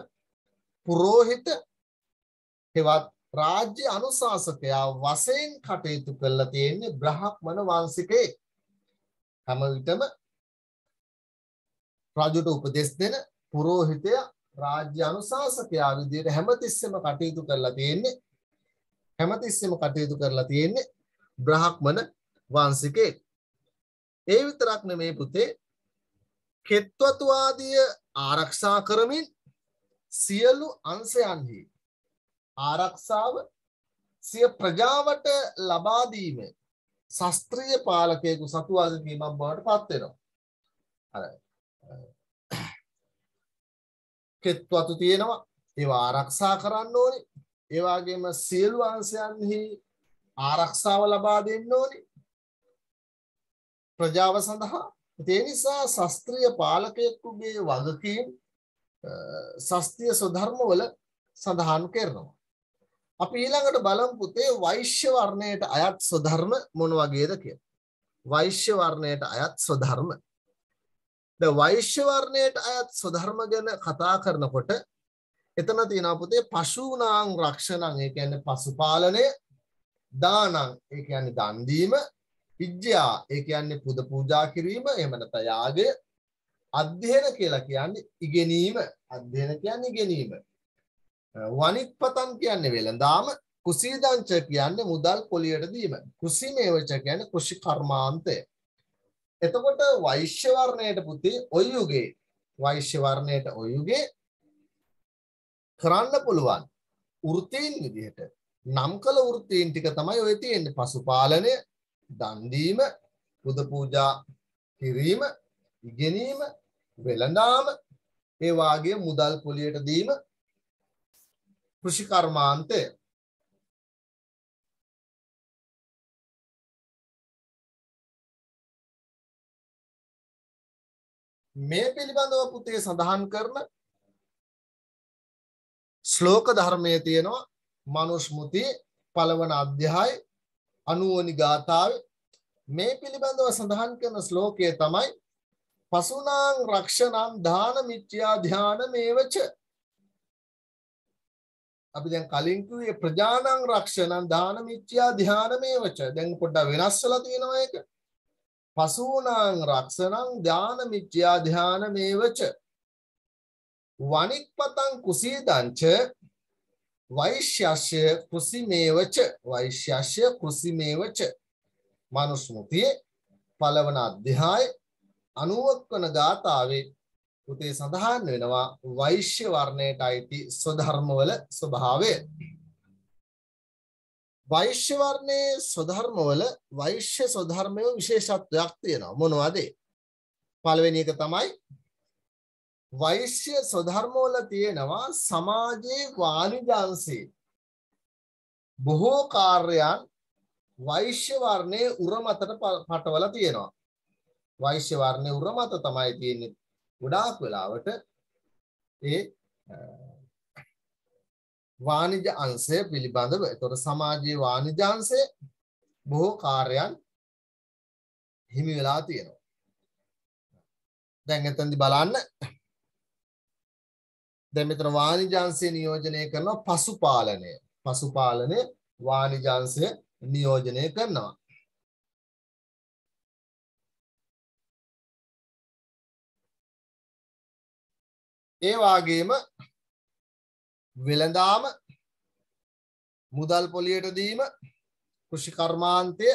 පුරෝහිත හෙවත් රාජ්‍ය අනුශාසකයා වශයෙන් කටයුතු කරලා තියෙන්නේ බ්‍රාහ්මණ වංශිකයෙක්. හැම විටම රජුට උපදෙස් දෙන පුරෝහිතයා රාජ්‍ය අනුශාසකයා විදිහට හැමතිස්සෙම කටයුතු කරලා තියෙන්නේ බ්‍රාහ්මණ වංශිකයෙක්. ඒ විතරක් නෙමේ පුතේ කෙත්වතු ආදිය ආරක්ෂා කරමින් සියලු අංශයන්හි ආරක්ෂාව සිය ප්‍රජාවට ලබා දීම ශාස්ත්‍රීය පාලකයෙකු සතු වගකීමක් බවට පත් වෙනවා. අර කෙත්වතු තියෙනවා ඒවා ආරක්ෂා කරන්න ඕනේ. ඒ වගේම සියලු අංශයන්හි ආරක්ෂාව ලබා දෙන්න ඕනේ ප්‍රජාව සඳහා. ඒ නිසා ශාස්ත්‍රීය පාලකයෙකුගේ වගකීම් ශාස්ත්‍රීය ස්වධර්ම වල සඳහන් කරනවා. අපි ඊළඟට බලමු පුතේ වෛශ්‍ය වර්ණයට අයත් ස්වධර්ම මොන වගේද කියලා. වෛශ්‍ය වර්ණයට අයත් ස්වධර්ම. දැන් වෛශ්‍ය වර්ණයට අයත් ස්වධර්ම ගැන කතා කරනකොට එතන තියෙනවා පුතේ පශූනාං රක්ෂණං ඒ කියන්නේ පශුපාලනය, දානං ඒ කියන්නේ දන් දීම, විද්‍යා ඒ කියන්නේ පුද පූජා කිරීම, එහෙම නැත්නම් යාගය, අධ්‍යයන කියලා කියන්නේ ඉගෙනීම, වනික්පතන් කියන්නේ වෙළඳාම, කුසීදංච කියන්නේ මුදල් පොලියට දීම, කුසීමේවච කියන්නේ කුෂි කර්මාන්තය. එතකොට වෛශ්‍ය වර්ණයට පුතේ ඔය යුගේ කරන්න පුළුවන් වෘත්තීන් විදිහට නම් කළ වෘත්තීන් ටික තමයි ඔය තියෙන්නේ. පශුපාලනය, දන් දීම, පුද පූජා කිරීම, ඉගෙනීම, වෙළඳාම, ඒ වාගේ මුදල් පොලියට දීම, කෘෂි කර්මාන්තය. මේ පිළිබඳව පුතේ සඳහන් කරන ශ්ලෝක ධර්මයේ තියෙනවා මනුස්මෘතියේ පළවන අධ්‍යාය 90 වෙනි ගාථාවේ. මේ පිළිබඳව සඳහන් කරන ශ්ලෝකය තමයි පසුනාං රක්ෂණං දාන මිච්ඡා ධානමේවච. අපි දැන් කලින් කිව්වේ ප්‍රජානං රක්ෂණං දාන මිච්ඡා ධානමේවච. දැන් පොඩ්ඩක් වෙනස් වෙලා තියෙනවා ඒක. පසුනාං රක්ෂණං දාන මිච්ඡා ධානමේවච වනික්පතං කුසීදංච වෛශ්‍යස්ය කුසිමේවච. මනුස්මෘතියේ පළවන අධ්‍යාය 90 වන ගාථාවේ පුතේ සඳහන් වෙනවා වෛශ්‍ය වර්ණයට අයිති ස්වධර්මවල ස්වභාවය. වෛශ්‍ය වර්ණයේ ස්වධර්මවල වෛශ්‍ය ස්වධර්මයේ විශේෂත්වයක් තියෙනවා. මොනවද? පළවෙනි එක තමයි වෛශ්‍ය ස්වධර්මවල තියෙනවා සමාජයේ වාණිජාංශේ බොහෝ කාර්යයන් වෛශ්‍ය වර්ණයේ උරමතට පටවලා තියෙනවා. වෛශ්‍ය වර්ණයේ උරමත තමයි තියෙන්නේ ගොඩාක් වෙලාවට ඒ වාණිජ අංශය පිළිබඳව. ඒතකොට සමාජයේ වාණිජ අංශය බොහෝ කාර්යයන් හිමි වෙලා තියෙනවා. දැන් එතනදි බලන්න දැන් මෙතන වාණිජාංශය නියෝජනය කරනවා පසුපාලනය. පසුපාලනය වාණිජාංශය නියෝජනය කරනවා. ඒ වගේම වෙළඳාම, මුදල් පොලියට දීම, කෘෂි කර්මාන්තය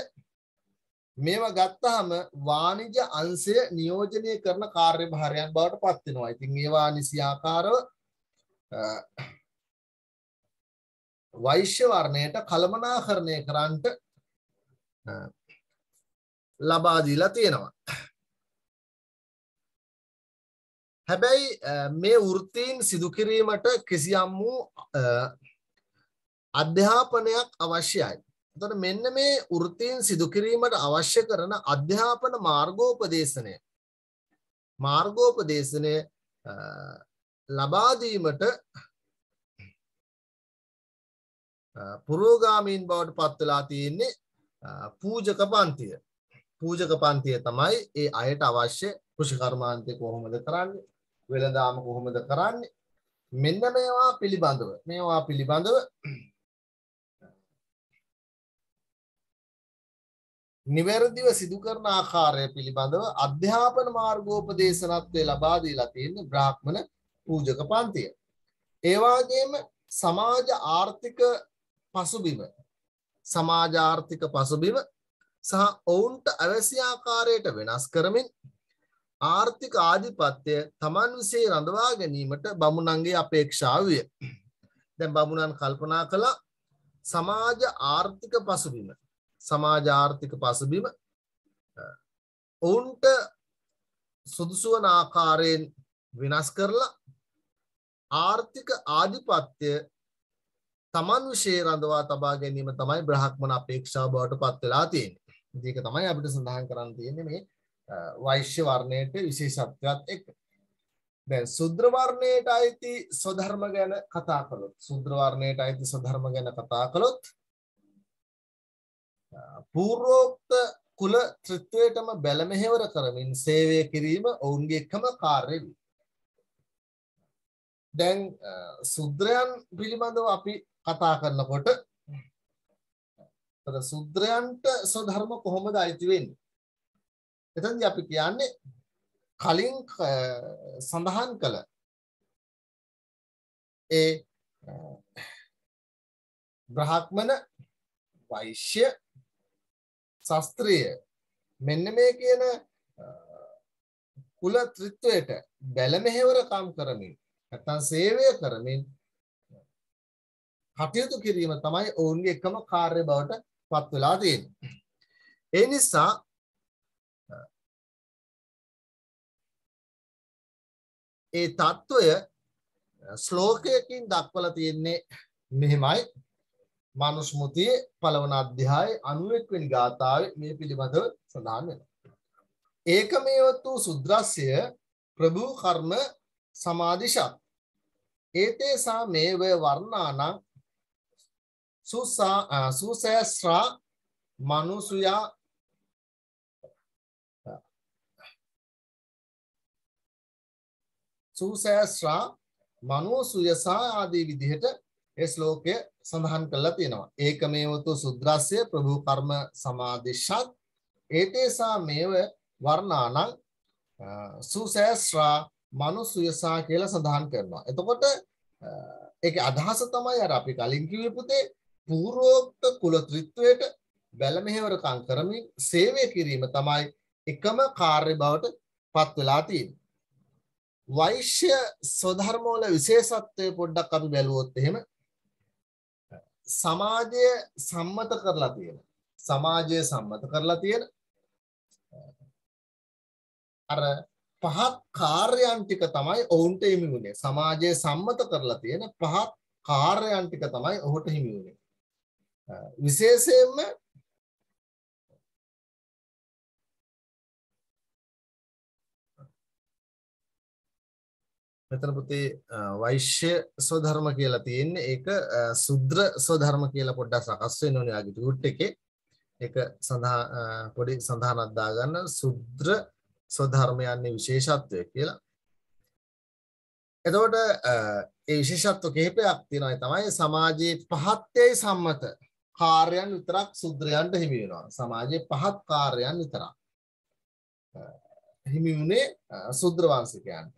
මේවා ගත්තාම වාණිජ අංශය නියෝජනය කරන කාර්යභාරයන් බවට පත් වෙනවා. ඉතින් ඒවා නිසියාකාරව වෛශ්‍ය වර්ණයට කළමනාකරණය කරන්නට ලබා දීලා තියෙනවා. හැබැයි මේ වෘත්තීන් සිදු කිරීමට කිසියම් වූ අධ්‍යාපනයක් අවශ්‍යයි. එතකොට මෙන්න මේ වෘත්තීන් සිදු කිරීමට අවශ්‍ය කරන අධ්‍යාපන මාර්ගෝපදේශනය ලබා දීමට පුරෝගාමීන් බවට පත් වෙලා තියෙන්නේ පූජක පන්තිය. පූජක පන්තිය තමයි ඒ අයට අවශ්‍ය කෘෂි කර්මාන්තය කොහොමද කරන්නේ, වෙළඳාම කොහොමද කරන්නේ, මෙන්න මේවා පිළිබඳව නිවැරදිව සිදු කරන ආකාරය පිළිබඳව අධ්‍යාපන මාර්ගෝපදේශනත්වය ලබා දීලා තියෙන්නේ බ්‍රාහ්මණ පූජක පන්තිය. ඒ වගේම සමාජ ආර්ථික පසුබිම සහ ඔවුන්ට අවශ්‍ය ආකාරයට වෙනස් කරමින් ආර්ථික ආධිපත්‍ය තමන් විසේ රඳවා ගැනීමට බමුණන්ගේ අපේක්ෂාව විය. දැන් බමුණන් කල්පනා කළා සමාජ ආර්ථික පසුබිම ඔවුන්ට සුදුසු වන ආකාරයෙන් වෙනස් කරලා ආර්ථික ආධිපත්‍ය තමන් විශේෂ රඳවා තබා ගැනීම තමයි බ්‍රාහ්මණ අපේක්ෂාව බවට පත් වෙලා තියෙන්නේ. ඒක තමයි අපිට සඳහන් කරන්න තියෙන්නේ මේ වෛශ්‍ය වර්ණයට විශේෂත්වයක් එක්ක. දැන් ශුද්‍ර වර්ණයට අයිති ස්වධර්ම ගැන කතා කළොත් පූර්වෝක්ත කුල ත්‍රිත්වයටම බැල මෙහෙවර කරමින් සේවය කිරීම ඔවුන්ගේ එකම කාර්යය. දැන් ශුද්‍රයන් පිළිබඳව අපි කතා කරනකොට ශුද්‍රයන්ට ස්වධර්ම කොහොමද අයිති වෙන්නේ? එතනදී අපි කියන්නේ කලින් සඳහන් කළ ඒ බ්‍රාහ්මණ, වෛශ්‍ය, ශාස්ත්‍රීය මෙන්න මේ කියන කුල ත්‍රිත්වයට බැල මෙහෙවරකම් කරමින් නැත්නම් සේවය කරමින් කටයුතු කිරීම තමයි ඔවුන්ගේ එකම කාර්ය බවට පත් වෙලා තියෙන්නේ. ඒ නිසා ඒ తত্ত্বය ශ්ලෝකයකින් දක්වලා තියෙන්නේ මෙහිමයි. මනුස්මෘතියේ පළවන අධ්‍යායේ 91 වෙනි ගාථාවේ මේ පිළිබඳව සඳහන් වෙනවා. ඒකමේවතු සුද්‍රස්ය ප්‍රභු කර්ම සමාදිශත් ඒතේසා මේව වර්ණානං සුසහස්‍රා මනුසුයා මනුසුයසා ආදී විදිහට ඒ ශ්ලෝකය සඳහන් කරලා තියෙනවා. ඒකමේවතු සුද්‍රස්ය ප්‍රභු කර්ම සමාදිශත් ඒතේසා මේව වර්ණානං සුසහස්‍රා මනුසුයසා කියලා සඳහන් කරනවා. එතකොට ඒකේ අදහස තමයි අර අපි කලින් කිව්වේ පුතේ පූර්වෝක්ත කුල ත්‍රිත්වයට බැල මෙහෙවරකම් කරමින් සේවය කිරීම තමයි එකම කාර්ය බවට පත් වෙලා තියෙන්නේ. වෛශ්‍ය ස්වධර්ම වල විශේෂත්වය පොඩ්ඩක් අපි බැලුවොත් එහෙම සමාජය සම්මත කරලා තියෙන අර පහත් කාර්යයන් ටික තමයි ඔවුන්ට හිමි වුනේ. සමාජයේ සම්මත කරලා තියෙන පහත් කාර්යයන් ටික තමයි ඔහුට හිමි වුනේ. විශේෂයෙන්ම මෙතන පුතේ වෛශ්‍ය ස්වධර්ම කියලා තියෙන්නේ ඒක ශුද්‍ර ස්වධර්ම කියලා පොඩ්ඩක් සකස් වෙන්න ඕනේ ආගේ ටූට් එකේ. ඒක පොඩි සඳහනක් දාගන්න ශුද්‍ර ස්වධර්මයන්ගේ විශේෂත්වය කියලා. එතකොට ඒ විශේෂත්ව කිහිපයක් තියෙනවා. ඒ තමයි සමාජයේ පහත්යේ සම්මත කාර්යයන් විතරක් ශුද්‍රයන්ට හිමි වෙනවා. සමාජයේ පහත් කාර්යයන් විතරක් හිමි වුණේ ශුද්‍ර වංශිකයන්ට.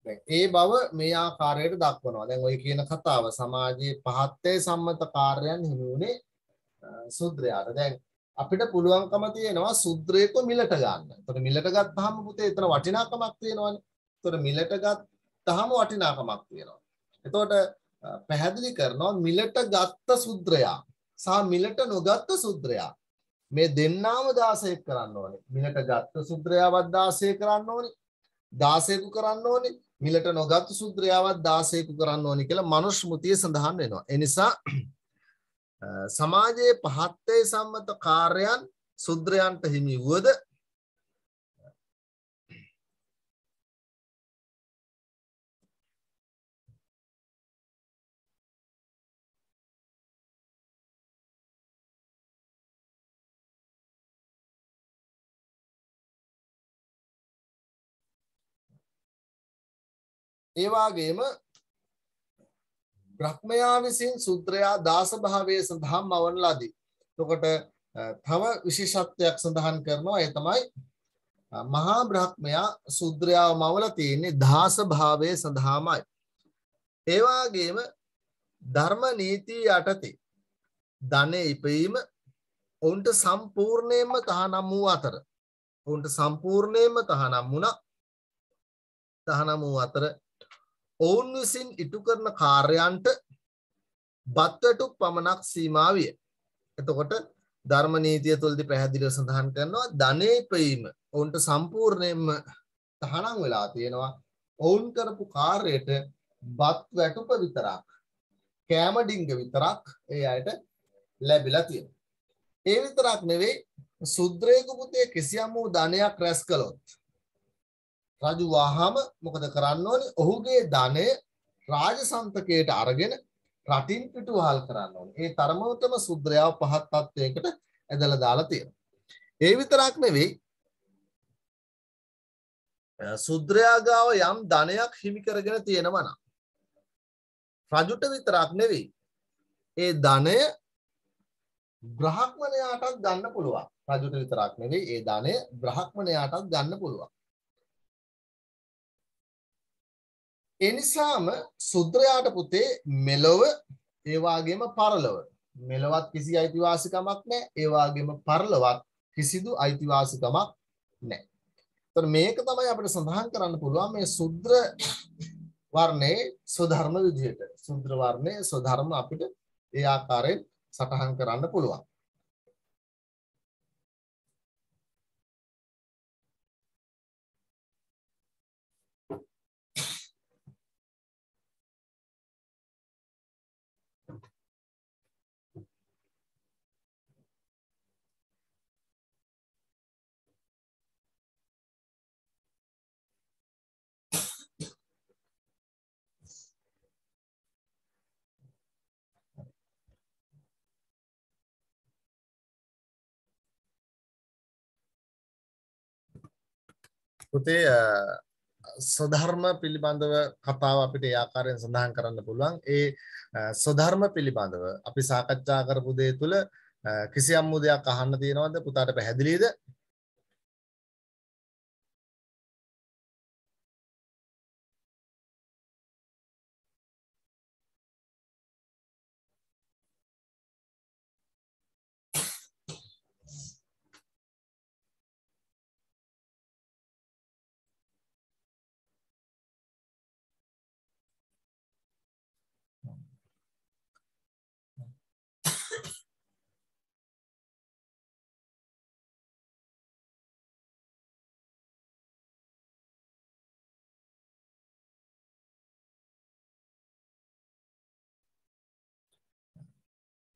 දැන් ඒ බව මේ ආකාරයට දක්වනවා. දැන් ඔය කියන කතාව සමාජයේ පහත්යේ සම්මත කාර්යයන් හිමි වුණේ ශුද්‍රයාට. දැන් අපිට පුළුවන්කම තියෙනවා ශුද්‍රයෙක්ව මිලට ගන්න. එතකොට මිලට ගත්තාම පුතේ එතන වටිනාකමක් තියෙනවනේ. එතකොට මිලට ගත්තාම වටිනාකමක් තියෙනවා. එතකොට පැහැදිලි කරනවා මිලට ගත්ත ශුද්‍රයා සහ මිලට නොගත්ත ශුද්‍රයා මේ දෙන්නාම 16ක් කරන්න ඕනේ. මිලට ගත්ත ශුද්‍රයාවත් 16 කරන්න ඕනේ. 16ක කරන්න ඕනේ. මිලට නොගත් ශුද්‍රයාවත් 16ක කරන්න ඕනේ කියලා මනුස්මෘතිය සඳහන් වෙනවා. ඒ නිසා සමාජයේ පහත්යේ සම්මත කාර්යයන් ශුද්‍රයන්ට හිමි වුවද ඒ වගේම බ්‍රහ්මයා විසින් ශුද්‍රයා දාස භාවයේ සඳහා මවන ලදී. එතකොට තව විශේෂත්වයක් සඳහන් කරනවා ඒ තමයි මහා බ්‍රහ්මයා ශුද්‍රයාව මවලා තියෙන්නේ දාස භාවයේ සඳහාමයි. ඒ වගේම ධර්ම නීති යටතේ ධනෙ ඉපීම ඔවුන්ට සම්පූර්ණයෙන්ම තහනම් වූ අතර ඔවුන් විසින් ඉටු කරන කාර්යයන්ට බත්වැටුක් පමණක් සීමා විය. එතකොට ධර්ම නීතිය තුළදී පැහැදිලිව සඳහන් කරනවා ධනෙ ඉපීම ඔවුන්ට සම්පූර්ණයෙන්ම තහනම් වෙලා තියෙනවා. ඔවුන් කරපු කාර්යයට බත් වැටුප විතරක් කෑම ඩිංග විතරක් ඒ අයට ලැබිලා තියෙනවා. ඒ විතරක් නෙවෙයි ශුද්‍රයෙකු පුතේ කිසියම් වූ ධනයක් රැස් කළොත් රජු වහම මොකද කරන්න ඕනේ? ඔහුගේ ධනය රාජසන්තකයට අරගෙන රටින් පිටුවහල් කරන්න ඕනේ. ඒ තරමටම ශුද්‍රයාව පහත් තත්වයකට ඇදලා දාලා තියෙනවා. ඒ විතරක් නෙවෙයි ශුද්‍රයා ගාව යම් ධනයක් හිමි කරගෙන තියෙනවා නම් රජුට විතරක් නෙවෙයි ඒ ධනය බ්‍රාහ්මණයාටත් ගන්න පුළුවන්. රජුට විතරක් නෙවෙයි ඒ ධනය බ්‍රාහ්මණයාටත් ගන්න පුළුවන්. ඒ නිසාම ශුද්‍රයාට පුතේ මෙලොව ඒ වගේම පරලොව මෙලොවත් කිසි අයිතිවාසිකමක් නැහැ. ඒ වගේම පරලොවත් කිසිදු අයිතිවාසිකමක් නැහැ. ඒතර මේක තමයි අපිට සඳහන් කරන්න පුළුවන් මේ ශුද්‍ර වර්ණයේ ස්වධර්ම විදියට. ශුද්‍ර වර්ණයේ ස්වධර්ම අපිට ඒ ආකාරයෙන් සටහන් කරන්න පුළුවන්. පුතේ ස්වධර්ම පිළිබඳව කතාව අපිට ඒ ආකාරයෙන් සඳහන් කරන්න පුළුවන්. ඒ ස්වධර්ම පිළිබඳව අපි සාකච්ඡා කරපු දේ තුල කිසියම් දෙයක් අහන්න තියෙනවද? පුතාට පැහැදිලිද?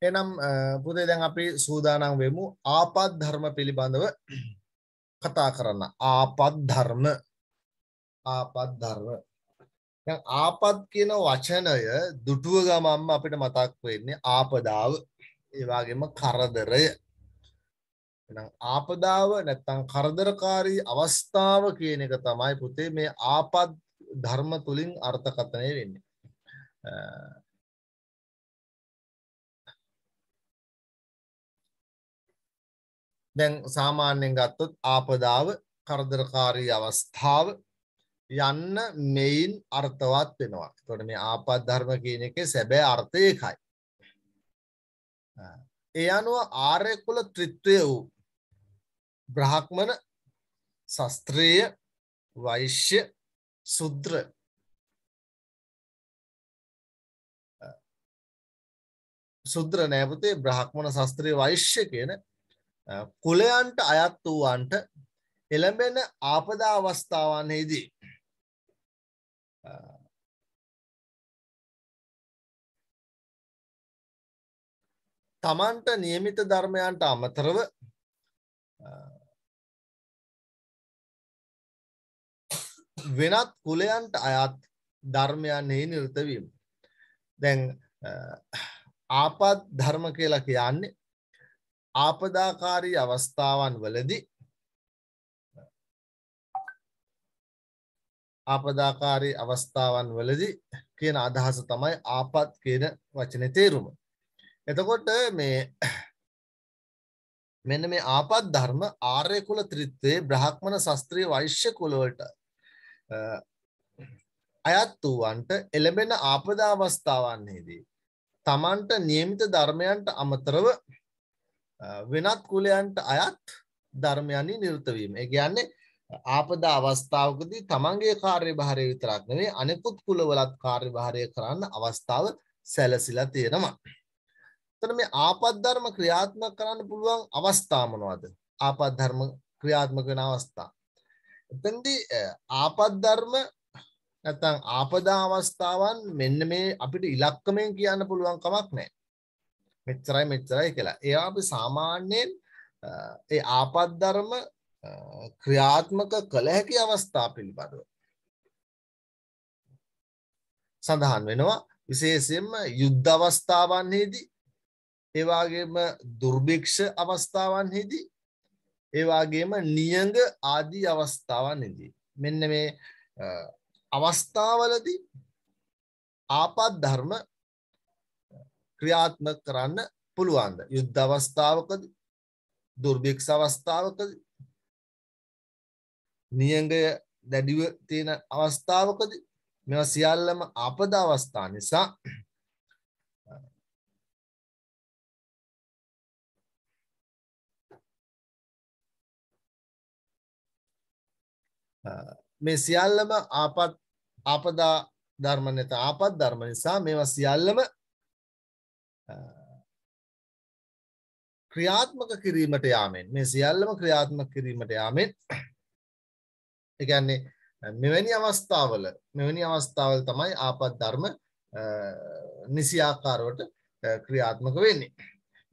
එනම් පුතේ දැන් අපි සූදානම් වෙමු ආපත් ධර්ම පිළිබඳව කතා කරන්න. ආපත් ධර්ම. දැන් ආපත් කියන වචනය දුටුව ගමන්ම අපිට මතක් වෙන්නේ ආපදාව. ඒ වගේම කරදරය. එහෙනම් ආපදාව නැත්නම් කරදරකාරී අවස්ථාව කියන එක තමයි පුතේ මේ ආපත් ධර්ම තුලින් අර්ථකථනය වෙන්නේ. දැන් සාමාන්‍යයෙන් ගත්තොත් ආපදාව කරදරකාරී අවස්ථාව යන්න මෙයින් අර්ථවත් වෙනවා. එතකොට මේ ආපත් ධර්ම කියන එකේ සැබෑ අර්ථය ඒකයි. ඒ අනුව ආර්ය කුල ත්‍රිත්වය වූ බ්‍රාහ්මණ, ශාස්ත්‍රීය, වෛශ්‍ය, ශුද්‍ර ශුද්‍ර නෑ පුතේ බ්‍රාහ්මණ, ශාස්ත්‍රීය, වෛශ්‍ය කියන කුලයන්ට අයත් වූවන්ට එළඹෙන ආපදා අවස්ථාවන්හිදී තමන්ට නියමිත ධර්මයන්ට අමතරව වෙනත් කුලයන්ට අයත් ධර්මයන්හි නිරත වීම. දැන් ආපත් ධර්ම කියලා කියන්නේ ආපදාකාරී අවස්ථාවන් වලදී ආපදාකාරී අවස්ථාවන් වලදී කියන අදහස තමයි ආපත් කියන වචනේ තේරුම. එතකොට මෙන්න මේ ආපත් ධර්ම ආර්ය කුල ත්‍රිත්වයේ බ්‍රාහ්මණ, ශාස්ත්‍රීය, වෛශ්‍ය කුල වලට අයත් වූවන්ට එළඹෙන ආපදා අවස්ථාවන්හිදී තමන්ට නියමිත ධර්මයන්ට අමතරව වෙනත් කුලයන්ට අයත් ධර්මයන්හි නිරත වීම. ඒ කියන්නේ ආපදා අවස්ථාවකදී තමන්ගේ කාර්යභාරය විතරක් නෙවෙයි අනෙකුත් කුලවලත් කාර්යභාරය කරන්න අවස්ථාව සැලසිලා තියෙනවා. එතන මේ ආපත් ධර්ම ක්‍රියාත්මක කරන්න පුළුවන් අවස්ථා මොනවද? ආපත් ධර්ම ක්‍රියාත්මක වෙන අවස්ථා. එතෙන්දී ආපත් ධර්ම නැත්නම් ආපදා අවස්ථාවන් මෙන්න මේ අපිට ඉලක්කමෙන් කියන්න පුළුවන් කමක් නැහැ. මෙච්චරයි කියලා. ඒවා අපි සාමාන්‍යයෙන් ඒ ආපත් ධර්ම ක්‍රියාත්මක කළ හැකි අවස්ථා පිළිබඳව සඳහන් වෙනවා. විශේෂයෙන්ම යුද්ධ අවස්ථාවන්හිදී, ඒ වගේම දුර්භික්ෂ අවස්ථාවන්හිදී, ඒ වගේම නියඟ ආදී අවස්ථාවන්හිදී මෙන්න මේ අවස්ථාවලදී ආපත් ධර්ම ක්‍රියාත්මක කරන්න පුළුවන්ද? යුද්ධ අවස්ථාවකදී, දුර්භික්ෂ අවස්ථාවකදී, නියඟය දැඩිව තියෙන අවස්ථාවකදී මේවා සියල්ලම ආපදා අවස්ථා නිසා මේ සියල්ලම ආපදා ධර්ම නැත ආපත් ධර්ම නිසා මේවා සියල්ලම ක්‍රියාත්මක කිරීමට යාමෙන් මේ සියල්ලම ක්‍රියාත්මක කිරීමට යාමෙන් ඒ කියන්නේ මෙවැනි අවස්ථාවල තමයි ආපත් ධර්ම නිසි ආකාරවට ක්‍රියාත්මක වෙන්නේ.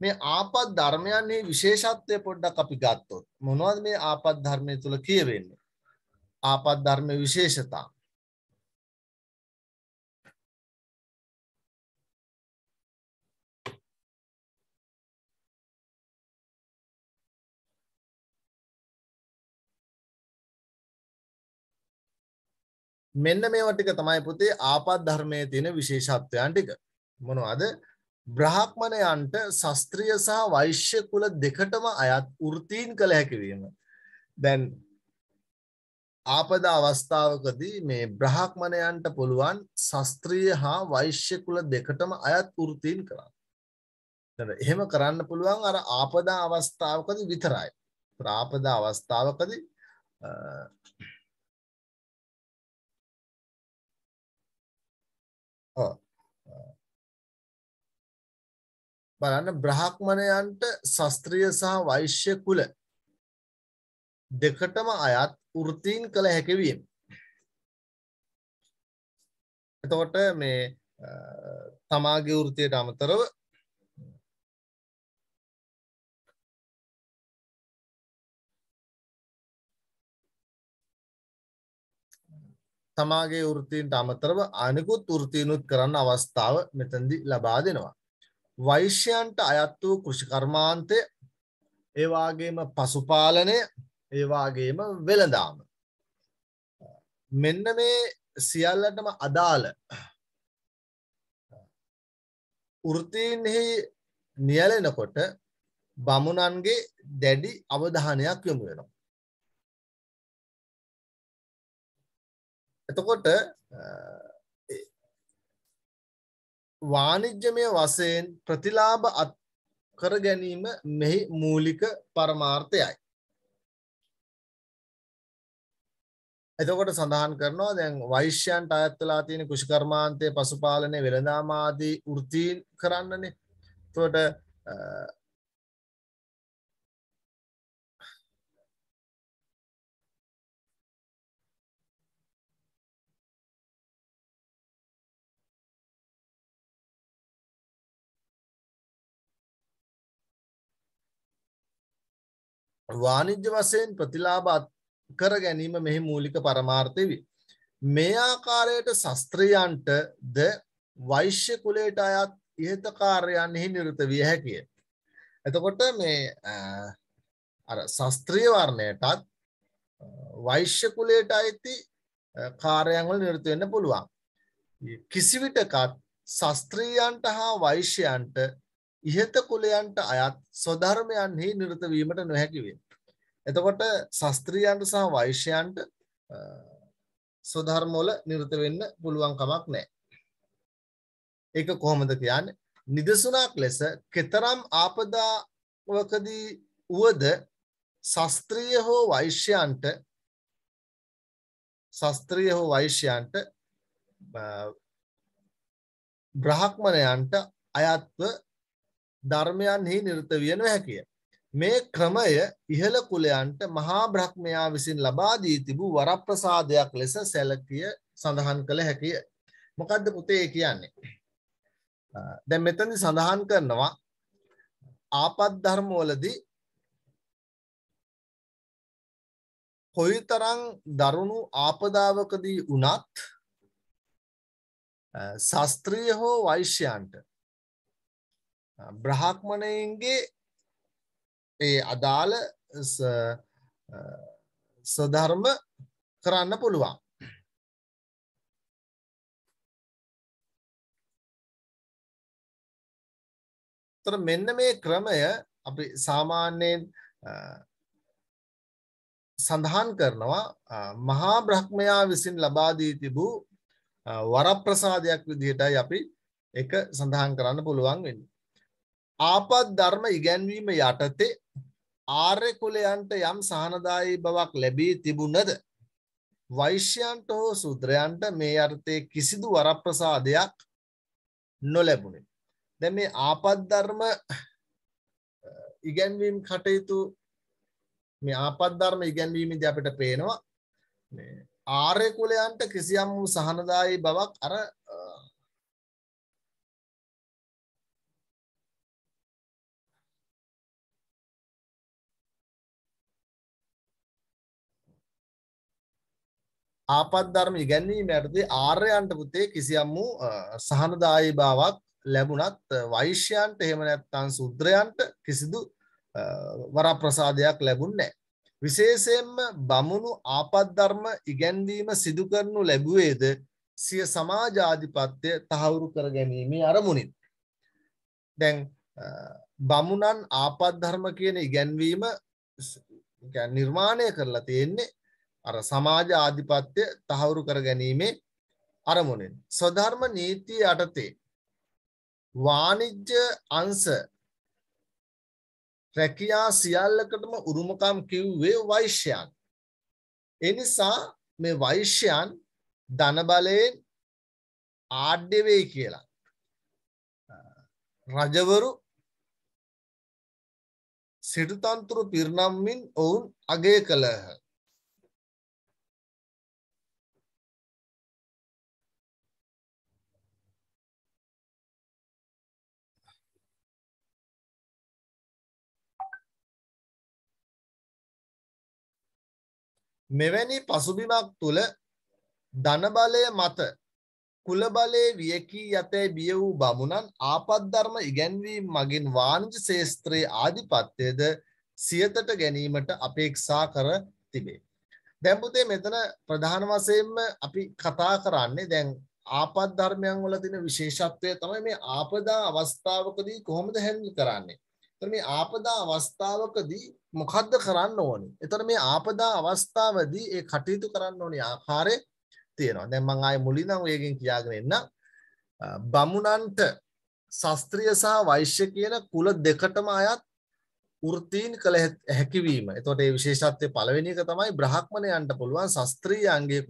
මේ ආපත් ධර්මයන්ගේ විශේෂත්වය පොඩ්ඩක් අපි ගත්තොත් මොනවද මේ ආපත් ධර්මයේ තුල කියවෙන්නේ? ආපත් ධර්ම විශේෂතා මෙන්න මේවා ටික තමයි පුතේ ආපත් ධර්මයේ තියෙන විශේෂත්වයන් ටික. මොනවද? බ්‍රාහ්මණයන්ට ශාස්ත්‍රීය සහ වෛශ්‍ය කුල දෙකටම අයත් වෘත්තීන් කළ හැකි වීම. දැන් ආපදා අවස්ථාවකදී මේ බ්‍රාහ්මණයන්ට පුළුවන් ශාස්ත්‍රීය හා වෛශ්‍ය කුල දෙකටම අයත් වෘත්තීන් කරන්න. එහෙම කරන්න පුළුවන් අර ආපදා අවස්ථාවකදී විතරයි. ආපදා අවස්ථාවකදී බලන්න බ්‍රාහ්මණයන්ට ශාස්ත්‍රීය සහ වෛශ්‍ය කුල දෙකටම අයත් වෘත්තීන් කළ හැකි වීම. එතකොට මේ තමාගේ වෘත්තියට අමතරව තමාගේ වෘත්තීන්ට අමතරව අනිකුත් වෘත්තීනුත් කරන්න අවස්ථාව මෙතනදී ලබා දෙනවා. වෛශ්‍යයන්ට අයත් වූ කෘෂි කර්මාන්තය, ඒ වගේම පසුපාලනය, ඒ වගේම වෙළඳාම. මෙන්න මේ සියල්ලටම අදාළ වෘත්තීන්හි නියැලෙනකොට බමුණන්ගේ දැඩි අවධානයක් යොමු වෙනවා. එතකොට වාණිජ්‍යමය වශයෙන් ප්‍රතිලාභ අත් කර ගැනීම මෙහි මූලික පරමාර්ථයයි. එතකොට සඳහන් කරනවා දැන් වෛශ්‍යයන්ට අයත් වෙලා තියෙන කෘෂිකර්මාන්තයේ පසුපාලනයේ වෙළඳාම ආදී වෘත්තීන් කරන්නනේ. එතකොට වාණිජ්‍ය වශයෙන් ප්‍රතිලාභ අත් කර ගැනීම මෙහි මූලික පරමාර්ථය වේ. මේ ආකාරයට ශාස්ත්‍රයන්ට ද වෛශ්‍ය කුලයට අයත් ඉහත කාර්යයන්හි නිරත විය හැකිය. එතකොට මේ අර ශාස්ත්‍රීය වර්ණයටත් වෛශ්‍ය කුලයට අයිති කාර්යයන් වල නිරත වෙන්න පුළුවන්. කිසිවිටකත් ශාස්ත්‍රීයන්ට හා වෛශ්‍යයන්ට ඉහත කුලයන්ට අයත් ස්වධර්මයන්හි නිරත වීමට නොහැකි වේ. එතකොට ශාස්ත්‍රීයන්ට සහ වෛශ්‍යයන්ට ස්වධර්ම වල නිරත වෙන්න පුළුවන් කමක් නැහැ. ඒක කොහොමද කියන්නේ? නිදසුනක් ලෙස කතරම් ආපදාවකදී වුවද ශාස්ත්‍රීය හෝ වෛශ්‍යයන්ට බ්‍රාහ්මණයන්ට අයත්ව ධර්මයන්හි නිරත විය නොහැකිය. මේ ක්‍රමය ඉහළ කුලයන්ට මහා බ්‍රහ්මයා විසින් ලබා දී තිබූ වරප්‍රසාදයක් ලෙස සැලකිය සඳහන් කළ හැකිය. මොකද්ද පුතේ කියන්නේ? දැන් මෙතනදී සඳහන් කරනවා ආපත් ධර්ම වලදී කොයිතරම් දරුණු ආපදාවකදී වුණත් ශාස්ත්‍රීය හෝ වෛශ්‍යයන්ට බ්‍රාහ්මණයන්ගේ ඒ අදාළ සධර්ම කරන්න පුළුවන්. තර මෙන්න මේ ක්‍රමය අපි සාමාන්‍යයෙන් සඳහන් කරනවා මහා බ්‍රහ්මයා විසින් ලබා දී තිබූ වරප්‍රසාදයක් විදිහටයි අපි එක සඳහන් කරන්න පුළුවන් වෙන්නේ. ආපත් ධර්ම ඉගැන්වීම යටතේ ආර්ය කුලයන්ට යම් සහනදායී බවක් ලැබී තිබුණද වෛශ්‍යයන්ට හෝ ශූද්‍රයන්ට මේ අර්ථයේ කිසිදු වරප්‍රසාදයක් නොලැබුණේ. දැන් මේ ආපත් ධර්ම ඉගැන්වීම කටයුතු මේ ආපත් ධර්ම ඉගැන්වීමේදී අපිට පේනවා මේ ආර්ය කුලයන්ට කිසියම් වූ සහනදායී බවක් අර ආපත් ධර්ම ඉගැන්වීම යටතේ ආර්යයන්ට පුතේ කිසියම් වූ සහනදායී බවක් ලැබුණත් වෛශ්‍යයන්ට එහෙම නැත්නම් ශූද්‍රයන්ට කිසිදු වරප්‍රසාදයක් ලැබුණේ නැහැ. විශේෂයෙන්ම බමුණු ආපත් ධර්ම ඉගැන්වීම සිදු කරනු ලැබුවේද සිය සමාජාධිපත්‍ය තහවුරු කර ගැනීමේ අරමුණින්. දැන් බමුණන් ආපත් ධර්ම කියන ඉගැන්වීම නිර්මාණය කරලා තියෙන්නේ අර සමාජ ආධිපත්‍ය තහවුරු කර ගැනීමේ අරමුණෙන්. ස්වධර්ම නීතිය යටතේ වාණිජ්‍ය අංශ රැකියා සියල්ලකටම උරුමකම් කිව්වේ වෛශ්‍යයන්. ඒ නිසා මේ වෛශ්‍යයන් ධන බලයෙන් ආඩ්‍ය වෙයි කියලා රජවරු සිටුතන්තුරු පිරිනම්මින් ඔවුන් අගය කළහ. මෙවැනි පසුබිමක් තුළ ධන බලය මත කුල බලයේ වියකී යතේ බිය වූ බමුණන් ආපත් ධර්ම ඉගැන්වීම මගින් වාණිජ ශේස්ත්‍රයේ ආධිපත්‍යද සියතට ගැනීමට අපේක්ෂා කර තිබේ. දැන් පුතේ මෙතන ප්‍රධාන වශයෙන්ම අපි කතා කරන්නේ දැන් ආපත් ධර්මයන් වල තියෙන විශේෂත්වය තමයි මේ ආපදා අවස්ථාවකදී කොහොමද හැන්ඩල් කරන්නේ. එතන මේ ආපදා අවස්ථාවකදී මොකද්ද කරන්න ඕනේ? එතන මේ ආපදා අවස්ථාවදී ඒ කටයුතු කරන්න ඕනේ ආකාරය තියෙනවා. දැන් මම ආයේ මුලින්ම වේගෙන් කියාගෙන එන්න. බමුණන්ට ශාස්ත්‍රීය සහ වෛශ්‍ය කියන කුල දෙකටම අයත් වෘත්තීන් කළ හැකිවීම. එතකොට මේ විශේෂත්වයේ පළවෙනි එක තමයි බ්‍රාහ්මණයන්ට පුළුවන් ශාස්ත්‍රීය අංගයේ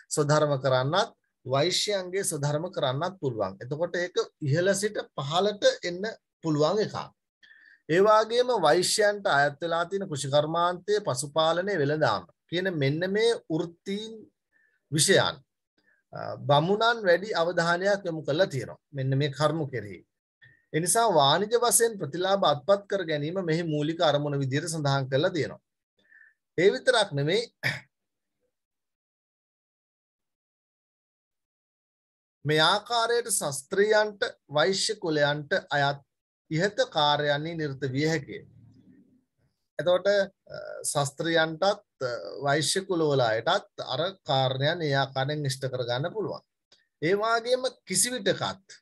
ස්වධර්ම කරන්නත් වෛශ්‍ය අංගයේ ස්වධර්ම කරන්නත් පුළුවන්. එතකොට ඒක ඉහළ සිට පහළට එන්න පුළුවන් එකක්. ඒ වගේම වෛශ්‍යයන්ට අයත් වෙලා තියෙන කෘෂිකර්මාන්තය, පසුපාලනය, වෙළඳාම කියන මෙන්න මේ වෘත්තීන් විෂයන් බමුණන් වැඩි අවධානයක් යොමු කරලා තියෙනවා. මෙන්න මේ කරුණු කෙරෙහි. ඒ නිසා වාණිජ වශයෙන් ප්‍රතිලාභ අත්පත් කර ගැනීම මෙහි මූලික අරමුණ විදිහට සඳහන් කරලා තියෙනවා. ඒ විතරක් නෙමෙයි මේ ආකාරයට ශාස්ත්‍රීයන්ට වෛශ්‍ය කුලයන්ට අයත් ඉහත කාර්යයන්හි නිරත විය හැකිය. එතකොට ශාස්ත්‍රීයන්ටත් වෛශ්‍ය කුලවල අයටත් අර කාර්යයන් ඒ ආකාරයෙන් ඉෂ්ට කර ගන්න පුළුවන්. ඒ වගේම කිසිවිටකත්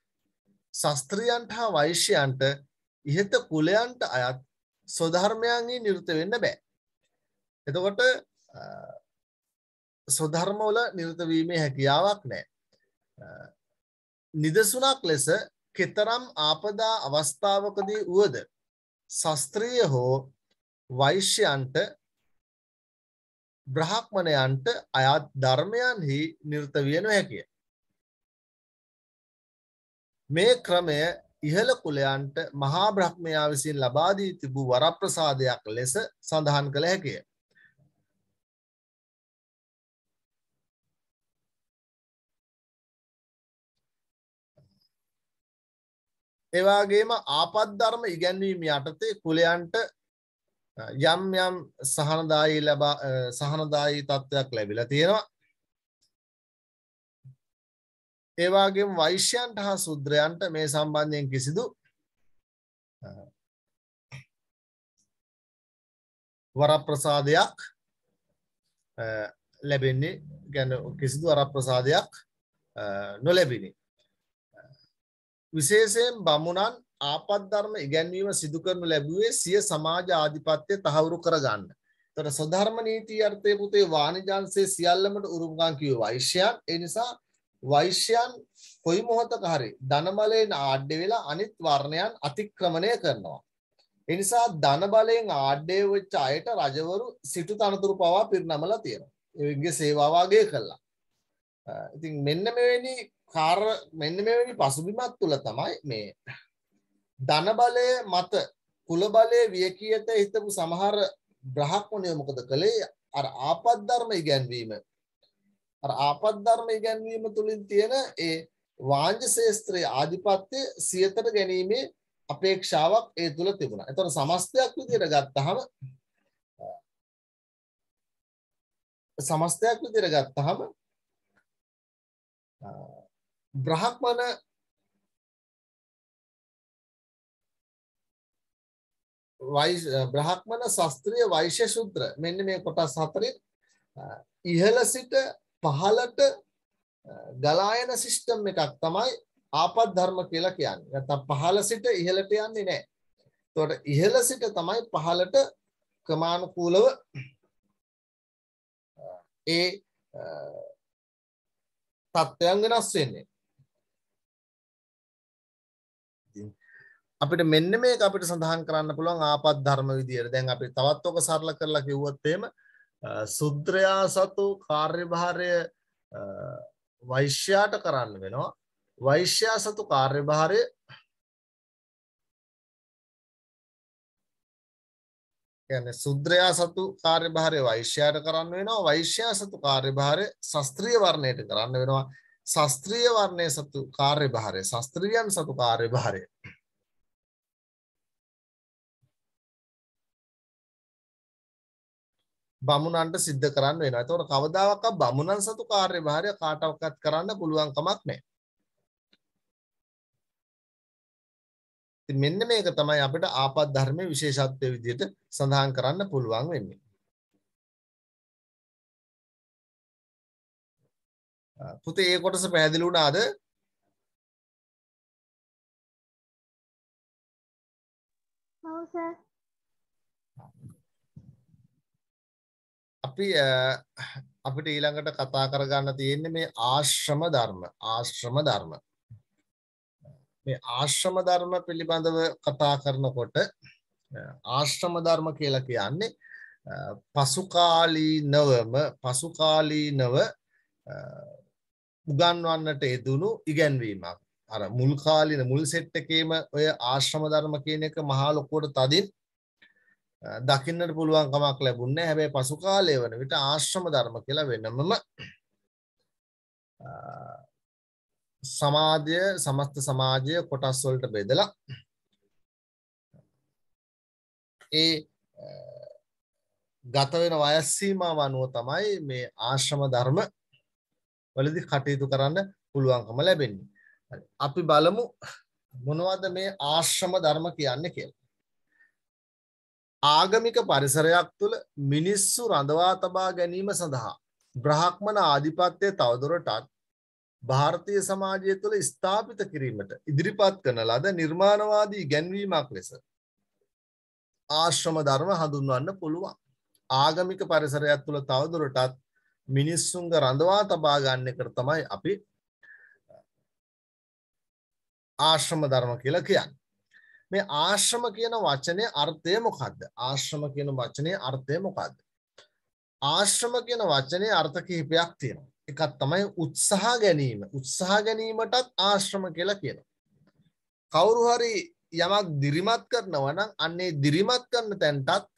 ශාස්ත්‍රීයන්ට හා වෛශ්‍යයන්ට ඉහත කුලයන්ට අයත් ස්වධර්මයන්හි නිරත වෙන්න බෑ. එතකොට ස්වධර්ම වල නිරත වීමේ හැකියාවක් නැහැ. නිදසුනක් ලෙස කෙතරම් ආපදා අවස්ථාවකදී වුවද ශාස්ත්‍රීය හෝ වෛශ්‍යයන්ට බ්‍රාහ්මණයන්ට අයත් ධර්මයන්හි නිරත විය නොහැකිය. මේ ක්‍රමය ඉහළ කුලයන්ට මහා බ්‍රහ්මයා විසින් ලබා දී තිබූ වරප්‍රසාදයක් ලෙස සඳහන් කළ හැකිය. ඒ වගේම ආපත් ධර්ම ඉගැන්වීම යටතේ කුලයන්ට යම් යම් සහනදායී තත්ත්වයක් ලැබිලා තියෙනවා. ඒ වගේම වෛශ්‍යයන්ට හා ශූද්‍රයන්ට මේ සම්බන්ධයෙන් කිසිදු වරප්‍රසාදයක් ලැබෙන්නේ කිසිදු වරප්‍රසාදයක් නොලැබිනි. විශේෂයෙන් බමුණන් ආපත් ධර්ම ඉගැන්වීම සිදු කරනු ලැබුවේ සිය සමාජ ආධිපත්‍ය තහවුරු කරගන්න. එතකොට ස්වධර්ම නීතිය අර්ථයේ පුතේ වාණිජාංශයේ සියල්ලමට උරුමකම් කිව්ව වෛශ්‍යයන්. ඒ නිසා වෛශ්‍යයන් කොයි මොහොතක හරි ධන බලයෙන් ආඩ්‍ය වෙලා අනිත් වර්ණයන් අතික්‍රමණය කරනවා. ඒ නිසා ධන බලයෙන් ආඩ්‍ය වෙච්ච අයට රජවරු සිටු තනතුරු පවා පිරිනමලා තියෙනවා. ඒගොල්ලන්ගේ සේවාව අගය කළා. ඉතින් මෙන්න මෙවැනි පසුබිමක් තුල තමයි මේ ධන බලය මත කුල බලයේ වියකියට හිටපු සමහර බ්‍රාහ්මණයෝ මොකද කළේ? අර ආපත් ධර්ම ඉගැන්වීම තුලින් තියෙන ඒ වාණ්‍ය ශාස්ත්‍රයේ ආධිපත්‍ය සියතට ගැනීමේ අපේක්ෂාවක් ඒ තුල තිබුණා. ඒතර සමස්තයක් විදිහට ගත්තහම බ්‍රාහ්මණ ශාස්ත්‍රීය වෛශ්‍ය ශූද්‍ර මෙන්න මේ කොටස් හතරෙන් ඉහළ සිට පහළට ගලා යන සිස්ටම් එකක් තමයි ආපත් ධර්ම කියලා කියන්නේ. නැත්නම් පහළ සිට ඉහළට යන්නේ නැහැ. එතකොට ඉහළ සිට තමයි පහළට ක්‍රමානුකූලව ඒ තත්ත්වයන් වෙනස් වෙන්නේ. අපිට මෙන්න මේක අපිට සඳහන් කරන්න පුළුවන් ආපත් ධර්ම විදියට. දැන් අපි තවත් ඔක සරල කරලා කිව්වොත් එහෙම ශුද්‍රයා සතු කාර්යභාරය වෛශ්‍යයාට කරන්න වෙනවා. වෛශ්‍යයා සතු කාර්යභාරය කියන්නේ ශුද්‍රයා සතු කාර්යභාරය වෛශ්‍යයාට කරන්න වෙනවා. වෛශ්‍යයා සතු කාර්යභාරය ශාස්ත්‍රීය වර්ණයට කරන්න වෙනවා. ශාස්ත්‍රීය වර්ණයේ සතු කාර්යභාරය ශාස්ත්‍රීයන් සතු කාර්යභාරය බමුණන්ට සිද්ධ කරන්න වෙනවා. ඒතකොට කවදාවත් බමුණන් සතු කාර්යභාරය කාටවත් කරන්න පුළුවන් කමක් නැහැ. ඉතින් මෙන්න මේක තමයි අපිට ආපත් ධර්මයේ විශේෂත්වයේ විදිහට සඳහන් කරන්න පුළුවන් වෙන්නේ. පුතේ ඒ කොටස පැහැදිලි වුණාද? ඔව් සර්. අපිට ඊළඟට කතා කරගන්න තියෙන්නේ මේ ආශ්‍රම ධර්ම. මේ ආශ්‍රම ධර්ම පිළිබඳව කතා කරනකොට ආශ්‍රම ධර්ම කියලා කියන්නේ පසුකාලීනව උගන්වන්නට යෙදුණු ඉගැන්වීමක්. අර මුල් සෙට් එකේම ඔය ආශ්‍රම ධර්ම කියන එක මහා ලොකුවට තදින් දකින්නට පුළුවන් කමක් ලැබුණේ නැහැ. හැබැයි පසු කාලයේ වන විට ආශ්‍රම ධර්ම කියලා වෙනමම සමස්ත සමාජය කොටස් වලට බෙදලා ඒ ගත වෙන වයස් සීමාව අනුව තමයි මේ ආශ්‍රම ධර්ම වලදී කටයුතු කරන්න පුළුවන්කම ලැබෙන්නේ. අපි බලමු මොනවද මේ ආශ්‍රම ධර්ම කියන්නේ කියලා. ආගමික පරිසරයක් තුළ මිනිස්සු රඳවා තබා ගැනීම සඳහා බ්‍රාහ්මණ ආධිපත්‍යය තවදුරටත් ಭಾರತೀಯ සමාජය තුළ ස්ථාපිත කිරීමට ඉදිරිපත් කරන ලද නිර්මාණවාදී ඉගැන්වීමක් ලෙස ආශ්‍රම ධර්ම හඳුන්වන්න පුළුවන්. ආගමික පරිසරයක් තුළ තවදුරටත් මිනිස්සුන්ව රඳවා තබා ගන්න එකට තමයි අපි ආශ්‍රම ධර්ම කියලා කියන්නේ. මේ ආශ්‍රම කියන වචනේ අර්ථය මොකක්ද? ආශ්‍රම කියන වචනේ අර්ථය මොකක්ද? ආශ්‍රම කියන වචනේ අර්ථ කිහිපයක් තියෙනවා. එකක් තමයි උත්සාහ ගැනීම. උත්සාහ ගැනීමටත් ආශ්‍රම කියලා කියනවා. කවුරු හරි යමක් දිරිමත් කරනවා නම් අන්නේ දිරිමත් කරන තැනටත්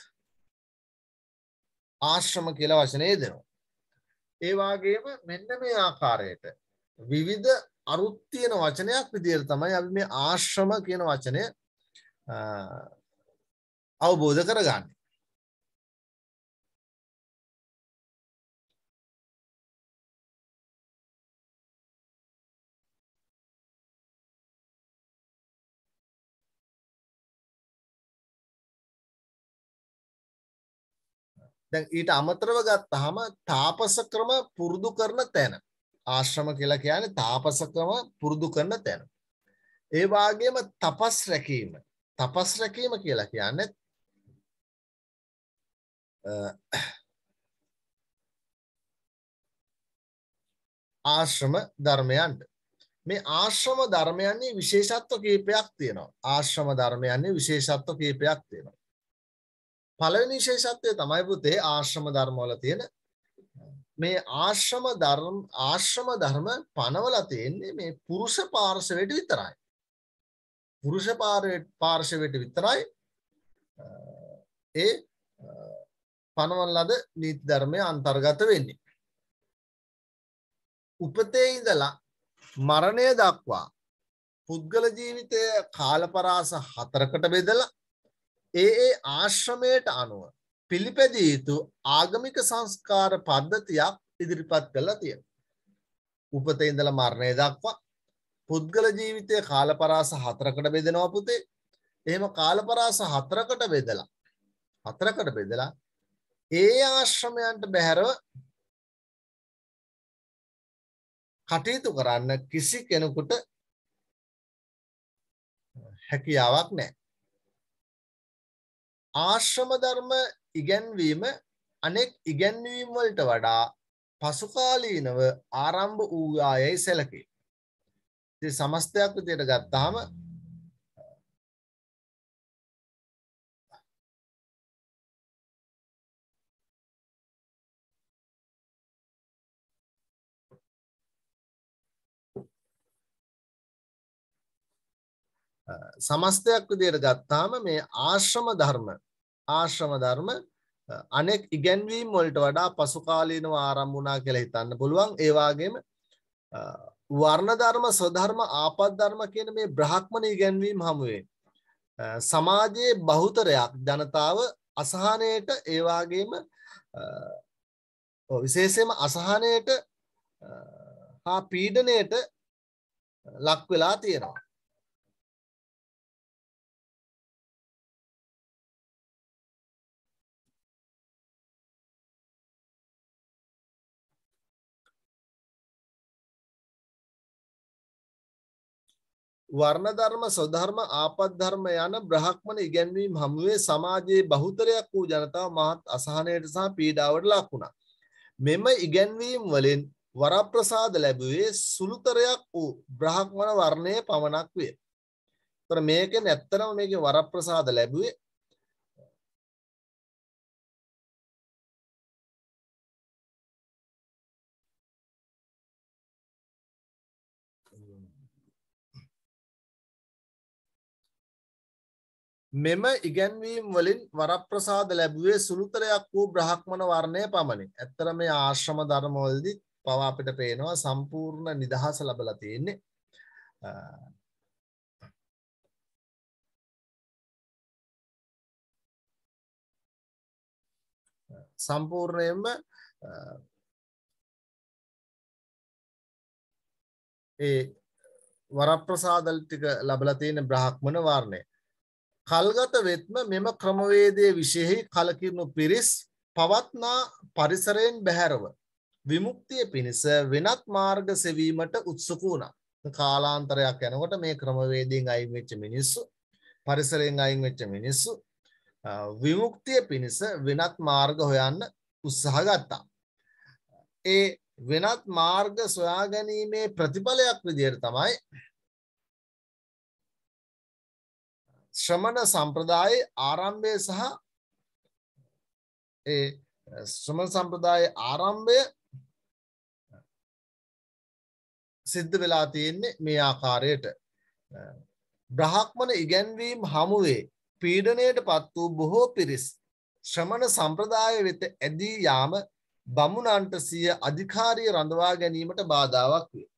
ආශ්‍රම කියලා වචනේ දෙනවා. ඒ වගේම මෙන්න මේ ආකාරයට විවිධ අරුත් තියෙන වචනයක් විදිහට තමයි අපි මේ ආශ්‍රම කියන වචනය අවබෝධ කරගන්නේ. දැන් ඊට අමතරව ගත්තාම තාපස ක්‍රම පුරුදු කරන තැන. ආශ්‍රම කියලා කියන්නේ තාපස ක්‍රම පුරුදු කරන තැන. ඒ වගේම තපස් රැකීම. තපස් රැකීම කියලා කියන්නේ ආශ්‍රම ධර්මයන්ට. මේ ආශ්‍රම ධර්මයන්ගේ විශේෂත්ව කීපයක් තියෙනවා. ආශ්‍රම ධර්මයන්ගේ විශේෂත්ව කීපයක් තියෙනවා. පළවෙනි විශේෂත්වය තමයි පුතේ ආශ්‍රම ධර්ම වල තියෙන මේ ආශ්‍රම ධර්ම පනවලා තියෙන්නේ මේ පුරුෂ පාර්ශවයට විතරයි. පුරුෂ පාර්ශවයට විතරයි ඒ පනවන ලද නීති ධර්මයේ අන්තර්ගත වෙන්නේ. උපතේ ඉඳලා මරණය දක්වා පුද්ගල ජීවිතය කාලපරාස 4කට බෙදලා ඒ ආශ්‍රමයට අනුව පිළිපැදිය යුතු ආගමික සංස්කාර පද්ධතියක් ඉදිරිපත් කරලා තියෙනවා. උපතේ ඉඳලා මරණය දක්වා පුද්ගල ජීවිතය කාලපරාස 4කට බෙදෙනවා පුතේ. එහෙම කාලපරාස 4කට බෙදලා ඒ ආශ්‍රමයන්ට බැහැරව කටයුතු කරන්න කිසි කෙනෙකුට හැකියාවක් නැහැ. ආශ්‍රම ධර්ම ඉගැන්වීම අනෙක් ඉගැන්වීම් වලට වඩා පසුකාලීනව ආරම්භ වූ ආයයි සැලකේ. ඉතින් සමස්තයක් විදිහට ගත්තාම මේ ආශ්‍රම ධර්ම අනෙක් ඉගැන්වීම් වලට වඩා පසුකාලීනව ආරම්භ වුණා කියලා හිතන්න පුළුවන්. ඒ වගේම වර්ණ ධර්ම, ස්වධර්ම, ආපත් ධර්ම කියන මේ බ්‍රාහ්මණ ඉගැන්වීම් හමුවේ සමාජයේ බහුතරයක් ජනතාව අසහනයට ඒ වගේම විශේෂයෙන්ම අසහනයට හා පීඩනයට ලක් වෙලා තියෙනවා. වර්ණ ධර්ම ස්වධර්ම ආපත් ධර්ම යන බ්‍රහ්මණ ඉගැන්වීම් හමුවේ සමාජයේ බහුතරයක් වූ ජනතාව මහත් අසහනයට සහ පීඩාවට ලක් වුණා. මෙම ඉගැන්වීම් වලින් වරප්‍රසාද ලැබුවේ සුළුතරයක් වූ බ්‍රහ්මණ වර්ණයේ පමණක් වේ. ඒතර මේකෙන් ඇත්තටම මේකේ වරප්‍රසාද ලැබුවේ මෙම ඉගැන්වීම් වලින් වරප්‍රසාද ලැබුවේ සුළුතරයක් වූ බ්‍රහ්මණ වර්ණය පමණි. ඇත්තට මේ ආශ්‍රම ධර්ම වලදී පවා අපිට පේනවා සම්පූර්ණ නිදහස ලැබලා තියෙන්නේ. සම්පූර්ණයෙන්ම ඒ වරප්‍රසාද ටික ලැබලා තියෙන බ්‍රහ්මණ වර්ණය කල්ගත වෙත්ම මෙම ක්‍රමවේදයේ විශේෂයි කලකිරුණු පිරිස් පවත්නා පරිසරයෙන් බැහැරව විමුක්තිය පිණිස වෙනත් මාර්ග සෙවීමට උත්සුක වුණා. කාලාන්තරයක් යනකොට මේ ක්‍රමවේදයෙන් අයින් වෙච්ච මිනිස්සු පරිසරයෙන් අයින් වෙච්ච මිනිස්සු විමුක්තිය පිණිස වෙනත් මාර්ග හොයන්න උත්සාහ ගත්තා. ඒ වෙනත් මාර්ග සොයා ගැනීමේ ප්‍රතිඵලයක් විදිහට තමයි ශ්‍රමණ සම්ප්‍රදායේ ආරම්භය සහ ඒ ශ්‍රමණ සම්ප්‍රදායේ ආරම්භය සිද්ධ වෙලා තියෙන්නේ මේ ආකාරයට. බ්‍රහ්මණ ඉගැන්වීම් හමුවේ පීඩණයට පත් වූ බොහෝ පිරිස් ශ්‍රමණ සම්ප්‍රදාය වෙත ඇදී යාම බමුණන්ට සිය අධිකාරිය රඳවා ගැනීමට බාධාවක් වේ.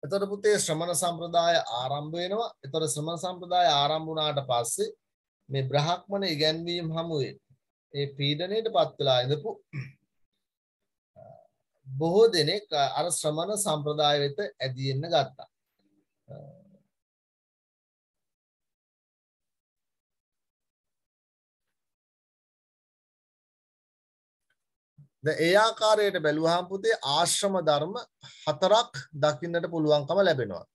එතකොට පුතේ ශ්‍රමණ සම්ප්‍රදාය ආරම්භ වෙනවා. එතකොට ශ්‍රමණ සම්ප්‍රදාය ආරම්භ වුණාට පස්සේ මේ බ්‍රහ්මණ ඉගැන්වීම් හමුවේ ඒ පීඩණයට පත් වෙලා ඉඳපු බොහෝ දෙනෙක් අර ශ්‍රමණ සම්ප්‍රදාය වෙත ඇදී එන්න ගත්තා. ඒ ආකාරයට බැලුවාම පුතේ ආශ්‍රම ධර්ම හතරක් දකින්නට පුළුවන්කම ලැබෙනවා.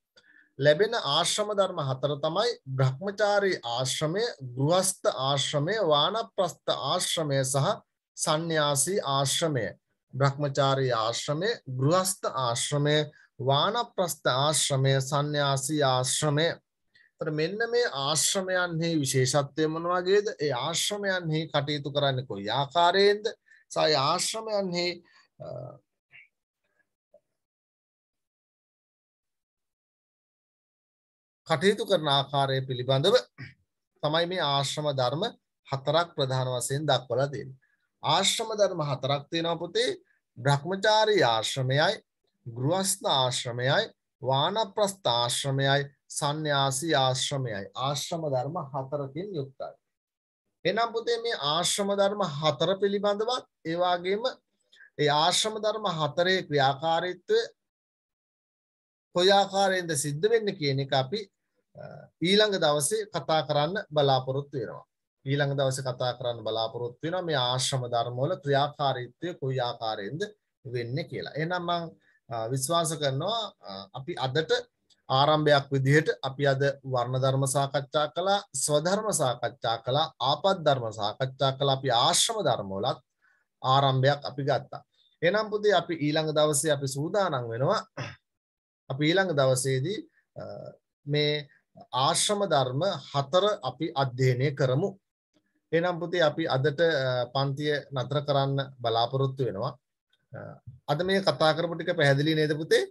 ලැබෙන ආශ්‍රම ධර්ම හතර තමයි බ්‍රහ්මචාරී ආශ්‍රමය, ගෘහස්ත ආශ්‍රමය, වානප්‍රස්ත ආශ්‍රමය සහ සන්න්‍යාසී ආශ්‍රමය. බ්‍රහ්මචාරී ආශ්‍රමය, ගෘහස්ත ආශ්‍රමය, වානප්‍රස්ත ආශ්‍රමය, සන්න්‍යාසී ආශ්‍රමය. ඒතර මෙන්න මේ ආශ්‍රමයන්හි විශේෂත්වය මොන වගේද? ඒ ආශ්‍රමයන්හි කටයුතු කරන්නේ කොයි ආකාරයෙන්ද? සාය ආශ්‍රමයන්හි කටයුතු කරන ආකාරය පිළිබඳව තමයි මේ ආශ්‍රම ධර්ම හතරක් ප්‍රධාන වශයෙන් දක්වලා තියෙන්නේ. ආශ්‍රම ධර්ම හතරක් තියෙනවා පුතේ. බ්‍රහ්මචාරී ආශ්‍රමයයි, ගෘහස්ත ආශ්‍රමයයි, වානප්‍රස්ත ආශ්‍රමයයි, සන්න්‍යාසී ආශ්‍රමයයි. ආශ්‍රම ධර්ම හතරකින් යුක්තයි. එනම් පුතේ මේ ආශ්‍රම ධර්ම හතර පිළිබඳවත් ඒ වගේම ඒ ආශ්‍රම ධර්ම හතරේ ක්‍රියාකාරීත්වය කොයි ආකාරයෙන්ද සිද්ධ වෙන්නේ කියන එක අපි ඊළඟ දවසේ කතා කරන්න බලාපොරොත්තු වෙනවා. ඊළඟ දවසේ කතා කරන්න බලාපොරොත්තු වෙනවා මේ ආශ්‍රම ධර්ම වල ක්‍රියාකාරීත්වය කොයි ආකාරයෙන්ද වෙන්නේ කියලා. එහෙනම් මම විශ්වාස කරනවා අපි අදට ආරම්භයක් විදිහට අපි අද වර්ණ ධර්ම සාකච්ඡා කළා, ස්වධර්ම සාකච්ඡා කළා, ආපත් ධර්ම සාකච්ඡා කළා. අපි ආශ්‍රම ධර්ම වලත් ආරම්භයක් අපි ගත්තා. එහෙනම් පුතේ අපි ඊළඟ දවසේ අපි සූදානම් වෙනවා. අපි ඊළඟ දවසේදී මේ ආශ්‍රම ධර්ම හතර අපි අධ්‍යයනය කරමු. එහෙනම් පුතේ අපි අදට පන්තිය නතර කරන්න බලාපොරොත්තු වෙනවා. අද මේ කතා කරපු ටික පැහැදිලි නේද පුතේ?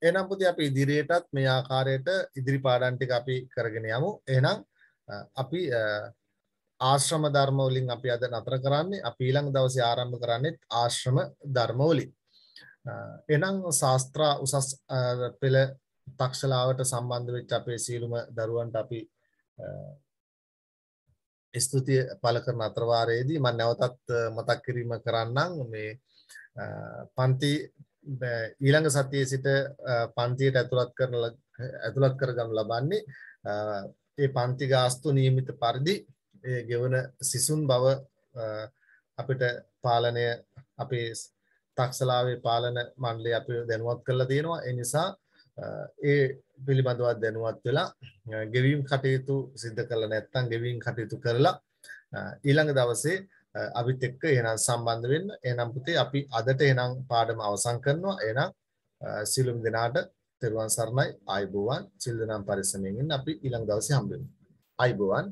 එහෙනම් පුතේ අපි ඉදිරියටත් මේ ආකාරයට ඉදිරි පාඩම් ටික අපි කරගෙන යමු. එහෙනම් අපි ආශ්‍රම ධර්ම වලින් අපි අද නතර කරන්නේ. අපි ඊළඟ දවසේ ආරම්භ කරන්නේ ආශ්‍රම ධර්ම වලින්. එහෙනම් ශාස්ත්‍ර උසස් පෙළ තක්ෂලාවට සම්බන්ධ වෙච්ච අපේ සියලුම දරුවන්ට අපි ස්තුතිය පළ කරන අතරවාරයේදී මම නැවතත් මතක් කිරීම කරන්නම් මේ පන්ති ඊළඟ සතියේ සිට පන්තියට ඇතුළත් කරගනු ලබන්නේ ඒ පන්ති ගාස්තු නියමිත පරිදි ඒ ගෙවන සිසුන් බව අපිට පාලනය අපේ තක්සලාවේ පාලන මණ්ඩලය අපිව දැනුවත් කරලා තියෙනවා. ඒ නිසා ඒ පිළිබඳව දැනුවත් වෙලා ගෙවීම් කටයුතු සිදු කරලා නැත්නම් ගෙවීම් කටයුතු කරලා ඊළඟ දවසේ අපිත් එක්ක එහෙනම් සම්බන්ධ වෙන්න. එහෙනම් පුතේ අපි අදට එහෙනම් පාඩම අවසන් කරනවා. එහෙනම් සියලුම දෙනාට තෙරුවන් සරණයි. ආයුබෝවන්. සියලු දෙනාම පරිස්සමෙන් ඉන්න. අපි ඊළඟ දවසේ හම්බ වෙමු. ආයුබෝවන්.